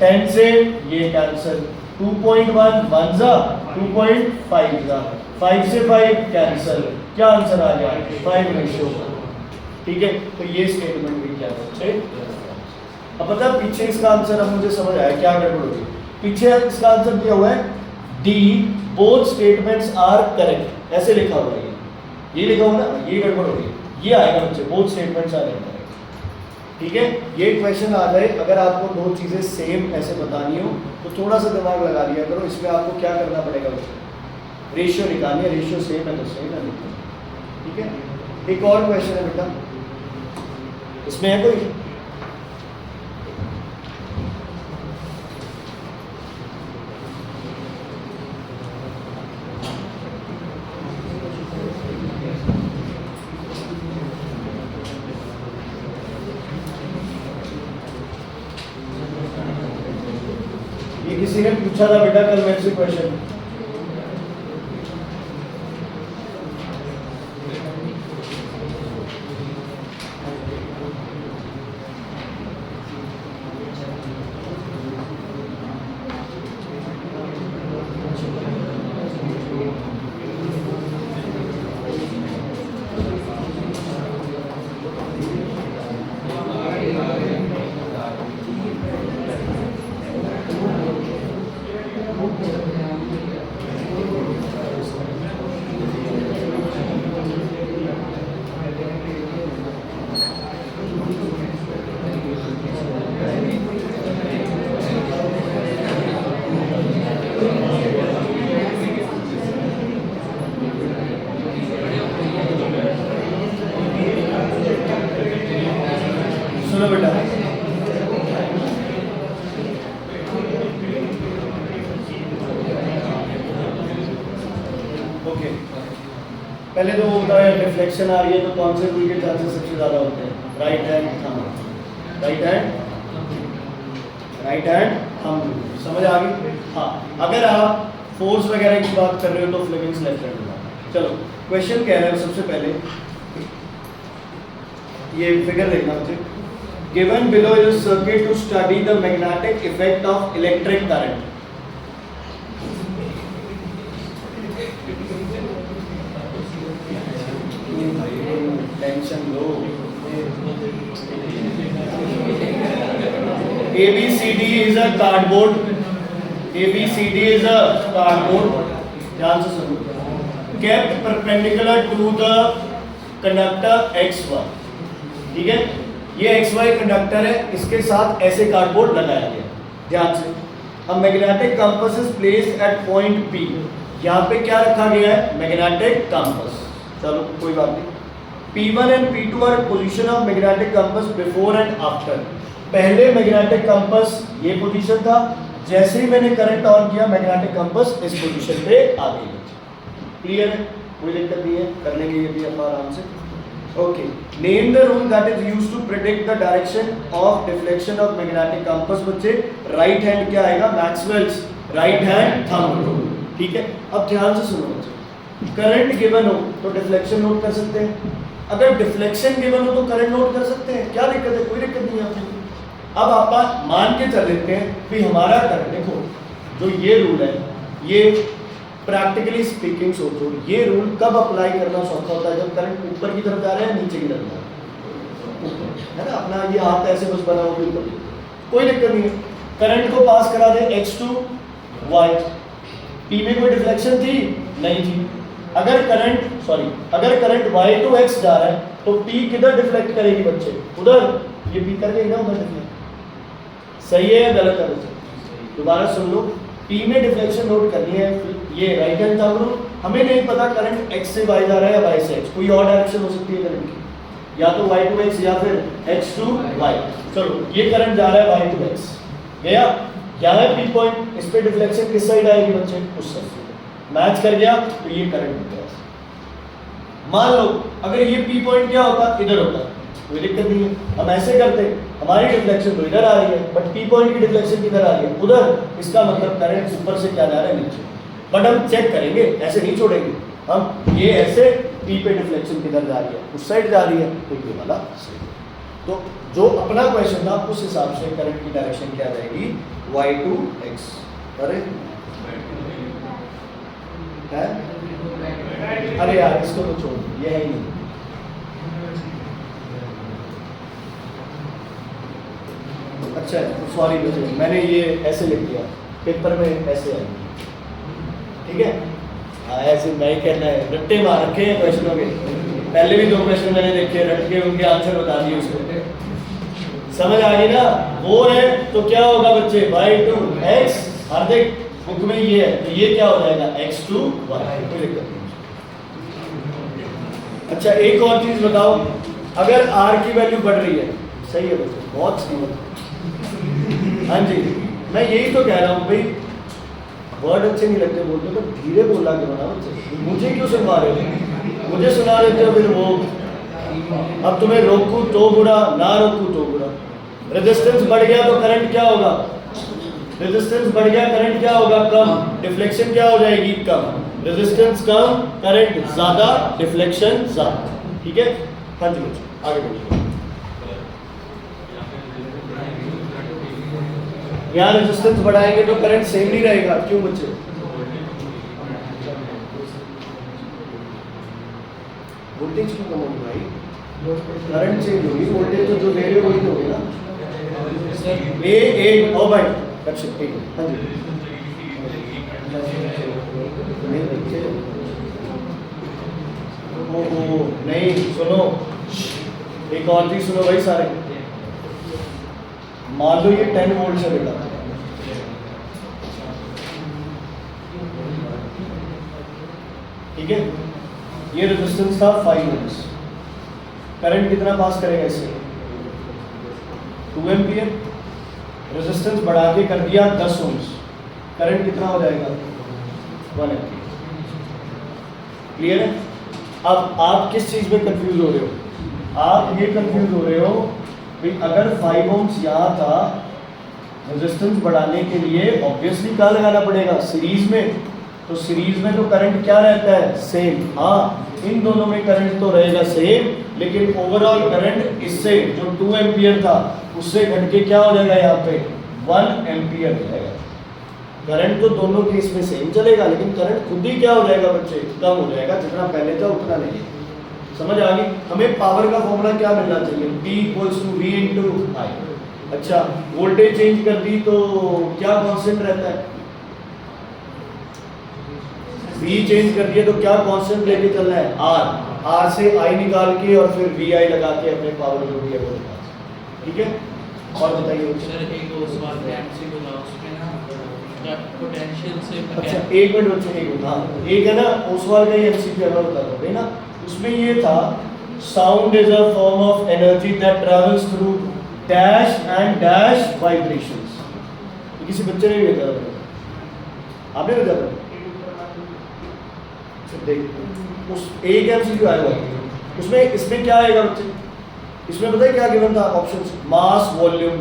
10 से ये कैंसिल, 2.1 1 जा 2.5 जा, 5 से 5 कैंसिल, क्या आंसर आ गया? 5:1। ठीक है, तो ये स्टेटमेंट भी क्या है? अब पता पीछे इसका आंसर अब मुझे समझ आया क्या गड़बड़ होगी। पीछे इसका आंसर दिया हुआ है D, both statements are correct, ऐसे लिखा हुआ है। ये लिखा हुआ ना, ये गड़बड़ होगी, ये आएगा बच्चे, बोथ स्टेटमेंट्स आर करेक्ट। ठीक है, ये क्वेश्चन आ जाए, अगर आपको दो चीज़ें सेम ऐसे बतानी हो तो थोड़ा सा दिमाग लगा लिया करो। इसमें आपको क्या करना पड़ेगा बच्चे? रेशियो निकालनी है, रेशियो सेम है तो सेम है। ठीक है, एक और क्वेश्चन है बेटा, इसमें है कोई? ये किसी ने पूछा था बेटा कल मेरे से क्वेश्चन, सुनो बेटा, ओके पहले तो वो बताया डिफ्लेक्शन आ रही है तो कौन से रूल के चांसेस सबसे ज़्यादा होते हैं? Right hand thumb, right hand thumb, समझ आ गई? हाँ, अगर आप फोर्स वगैरह की बात कर रहे हो तो फ्लेमिंग्स लेफ्ट हैंड होगा। चलो क्वेश्चन कह रहे हैं सबसे पहले ये फिगर देखना मुझे, given below is circuit to study the magnetic effect of electric current. Tension लो, ABCD is a cardboard, ABCD is a cardboard, ध्यान से सुनो, kept perpendicular to the conductor X1, ठीक है? ये XY कंडक्टर है, इसके साथ ऐसे कार्डबोर्ड लगाया गया, ध्यान से। अब magnetic compass is placed at point P, यहाँ पे क्या रखा गया है? Magnetic compass. चलो कोई बात नहीं, P1 and P2 are position of magnetic compass before and after. पहले मैग्नेटिक कंपास ये पोजीशन था, जैसे ही मैंने करंट ऑन किया मैग्नेटिक कंपास इस पोजीशन पे आ गई। क्लियर है? कोई दिक्कत नहीं है, कर लेंगे ये भी हम आराम से। Okay, name the rule that is used to predict the direction of deflection of magnetic compass. बच्चे राइट हैंड क्या आएगा? Maxwell's right hand thumb rule, ठीक है? अब ध्यान से सुनो बच्चे, करंट गिवन हो तो डिफ्लेक्शन नोट कर सकते हैं, अगर डिफ्लेक्शन गिवन हो तो करंट नोट कर सकते हैं, क्या दिक्कत है? कोई दिक्कत नहीं है आपको। अब आप मान के चल लेते हैं कि हमारा करंट, देखो जो ये रूल है, ये प्रैक्टिकली स्पीकिंग सोचो, ये रूल कब अप्लाई करना सौखा होता है? जब करंट ऊपर की तरफ जा रहा है, नीचे की तरफ जा रहा है ना? अपना ये हाथ ऐसे बस बना हो बिल्कुल, कोई दिक्कत नहीं है। करंट को पास करा दे X to Y, P में कोई डिफ्लेक्शन थी? नहीं थी। अगर करंट Y to X जा रहा है तो P किधर डिफ्लेक्ट करेगी बच्चे? उधर। ये P कर गई ना उधर डिफ्लेक्ट। सही है या गलत है बच्चे? दोबारा सुन लो, P में डिफ्लेक्शन नोट करनी है, ये राइट हैंड थंब रूल। हमें नहीं पता करंट X से Y जा रहा है या Y से X, कोई और डायरेक्शन हो सकती है करंट की, या तो Y to X या फिर X to Y। चलो ये करंट जा रहा है Y to X, गया, क्या है P पॉइंट, इस पे डिफ्लेक्शन किस साइड आएगी बच्चे? उस साइड। मैच कर गया तो ये करंट हो गया। मान लो अगर ये P पॉइंट क्या होता? इधर होता, कोई दिक्कत नहीं है। हम ऐसे करते, हमारी डिफ्लेक्शन तो इधर आ रही है, बट P पॉइंट की डिफ्लेक्शन किधर आ रही है? उधर। इसका मतलब करंट ऊपर से क्या जा रहा है? नीचे। बट हम चेक करेंगे, ऐसे नहीं छोड़ेंगे हम, ये ऐसे P पे डिफ्लेक्शन किधर जा रही है? उस साइड जा रही है, तो ये वाला सही। तो जो अपना क्वेश्चन था उस हिसाब से करंट की डायरेक्शन क्या जाएगी? Y to X। अरे है? अरे यार इसको तो छोड़, ये है ही नहीं। अच्छा सॉरी बच्चे, मैंने ये ऐसे लिख दिया, पेपर में ऐसे आएगी, ठीक है? हाँ ऐसे नहीं कहना है, रट्टे मार रखे हैं क्वेश्चनों के। पहले भी 2 क्वेश्चन मैंने देखे, रट के उनके आंसर बता दिए, उसको समझ आ गई ना? वो है तो क्या होगा बच्चे? Y to X। Hardik book में ये है तो ये क्या हो जाएगा? X to Y। कोई दिक्कत नहीं। अच्छा एक और चीज बताओ, अगर R की वैल्यू बढ़ रही है, सही है बच्चे, बहुत सही है। हाँ जी, मैं यही तो कह रहा हूँ भाई, वर्ड अच्छे नहीं लगते बोलते तो धीरे बोलना क्यों ना बच्चे? मुझे क्यों सुनवा रहे हो? मुझे सुना देते हो फिर वो। अब तुम्हें रोकूं तो बुरा, ना रोकूं तो बुरा। रेजिस्टेंस बढ़ गया तो करंट क्या होगा? रेजिस्टेंस बढ़ गया, करंट क्या होगा? कम। डिफ्लेक्शन क्या हो जाएगी? कम। रेजिस्टेंस कम, करंट ज्यादा, डिफ्लेक्शन ज्यादा, ठीक है? हाँ जी बच्चे आगे बढ़िए। यहाँ रेजिस्टेंस बढ़ाएंगे तो करंट सेम नहीं रहेगा, क्यों बच्चे? वोल्टेज क्यों कम होगी भाई? करंट चेंज होगी, वोल्टेज तो जो दे रहे हो वही होगी ना। ए ओ भाई अच्छा ठीक है। हाँ जी नहीं सुनो, एक और चीज सुनो भाई सारे। मान लो ये 10 वोल्ट से बेटा, ठीक है? ये रेजिस्टेंस था 5 वोल्ट्स, करंट कितना पास करेगा इससे? 2 एम्पियर, रेजिस्टेंस बढ़ा के कर दिया 10 ओम्स, करंट कितना हो जाएगा 1 एम्पियर। क्लियर है? अब आप किस चीज में कंफ्यूज हो रहे हो? आप ये कंफ्यूज हो रहे हो कि अगर 5 ओम्स यहाँ था, रेजिस्टेंस बढ़ाने के लिए ऑब्वियसली क्या लगाना पड़ेगा, सीरीज में। तो सीरीज में तो करंट क्या रहता है, सेम। हाँ, इन दोनों में करंट तो रहेगा सेम, लेकिन ओवरऑल करंट इससे जो 2 एम्पियर था उससे घट के क्या हो जाएगा, यहाँ पे 1 एम्पियर हो जाएगा। करंट तो दोनों केस में सेम चलेगा, लेकिन करंट खुद ही क्या हो जाएगा बच्चे, कम हो जाएगा, जितना पहले था उतना नहीं। समझ आ गई? हमें पावर का फॉर्मूला क्या मिलना चाहिए, P = V × I। अच्छा, वोल्टेज चेंज कर दी तो क्या कांस्टेंट रहता है, V चेंज कर दिया तो क्या कांस्टेंट लेके चलना है, R से I निकाल के और फिर VI लगा के अपने पावर जो भी है वो निकाल। ठीक है, और बताइए सर एक सवाल पे एमसीक्यू था, उसमें ना पोटेंशियल से अच्छा एक मिनट बच्चे, एक मिनट। हाँ, एक है ना उस वाले का ही एमसीक्यू मैं बता रहा हूँ ना, उसमें ये था sound is a form of energy that travels through dash and dash vibrations. ये किसी बच्चे ने भी बताया था, आपने बताया था? देख उस एक एमसीक्यू आया हुआ है उसमें, इसमें क्या आएगा बच्चे, इसमें पता है क्या गिवन था ऑप्शंस, मास, वॉल्यूम,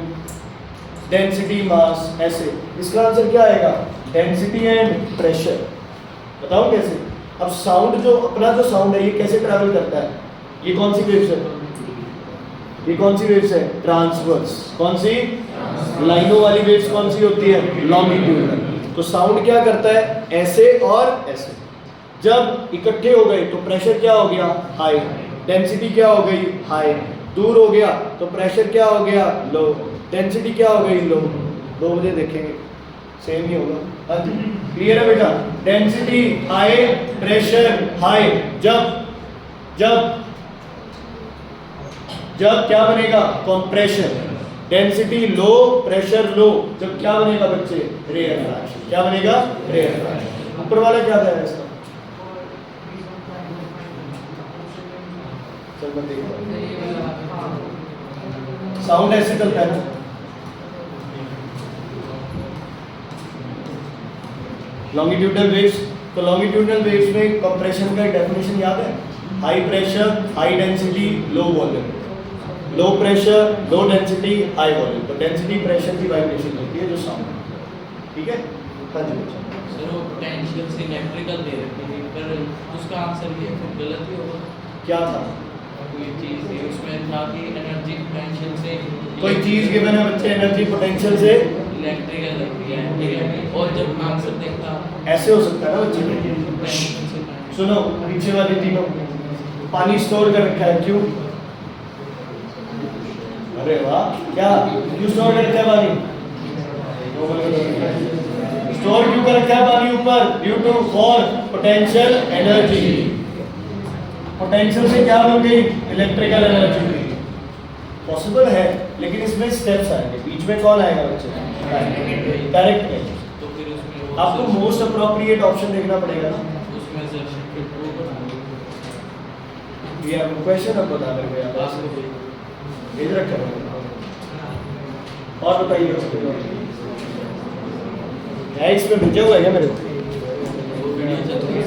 डेंसिटी, मास, ऐसे। इसका आंसर क्या आएगा, डेंसिटी एंड प्रेशर। बताओ कैसे? अब साउंड जो अपना जो साउंड है ये कैसे ट्रैवल करता है, ये कौन सी वेव्स है, ये कौन सी वेव्स है, ट्रांसवर्स। कौन सी, लाइनों वाली वेव्स कौन सी होती है, लॉन्गिट्यूडनल। तो साउंड क्या करता है, ऐसे और ऐसे। जब इकट्ठे हो गए तो प्रेशर क्या हो गया, हाई, डेंसिटी क्या हो गई, हाई। दूर हो गया तो प्रेशर क्या हो गया, लो, डेंसिटी क्या हो गई, लो। 2 बजे देखेंगे, सेम ही होगा। हाँ जी, क्लियर है बेटा? Density high, pressure high. जब जब जब क्या बनेगा, कंप्रेशन। डेंसिटी लो, प्रेशर लो, जब क्या बनेगा बच्चे, रेयरफैक्शन। क्या बनेगा, रेयरफैक्शन। ऊपर वाला क्या है इसका, चल मैं देखता हूं। साउंड ऐसे चलता है ना, लॉन्गिट्यूडनल वेव्स। तो लॉन्गिट्यूडनल वेव्स में कंप्रेशन का डेफिनेशन याद है, high pressure, high density, low volume. Low pressure, low density, high volume. तो डेंसिटी प्रेशर की वाइब्रेशन होती है जो साउंड। ठीक है? हाँ जी सर वो पोटेंशियल से इलेक्ट्रिकल दे रखी थी, पर उसका आंसर ये फिर गलत ही होगा। क्या था, कोई चीज़ थी उसमें था कि एनर्जी पोटेंशियल से, कोई चीज गिवन है बच्चे, एनर्जी पोटेंशियल से इलेक्ट्रिकल लगती है, ठीक है। और जब आंसर देखा ऐसे हो सकता है ना बच्चे। पोटेंशियल से, सुनो, पीछे वाली तीनों, पानी स्टोर कर रखा है, क्यों? अरे वाह, क्या क्यों स्टोर कर रखा है पानी, स्टोर क्यों कर रखा है पानी ऊपर, due to for potential energy. Potential से क्या बन गई, इलेक्ट्रिकल एनर्जी। पॉसिबल है, लेकिन इसमें स्टेप्स आएंगे, बीच में कौन आएगा बच्चे, डायरेक्ट नहीं। तो फिर उसमें आपको मोस्ट अप्रोप्रिएट ऑप्शन देखना पड़ेगा ना, उसमें से ये आपको क्वेश्चन अब बता मेरे को यार, भेज रखा है। और बताइए है, इसमें भेजा हुआ है क्या मेरे को, वीडियो चल रही है।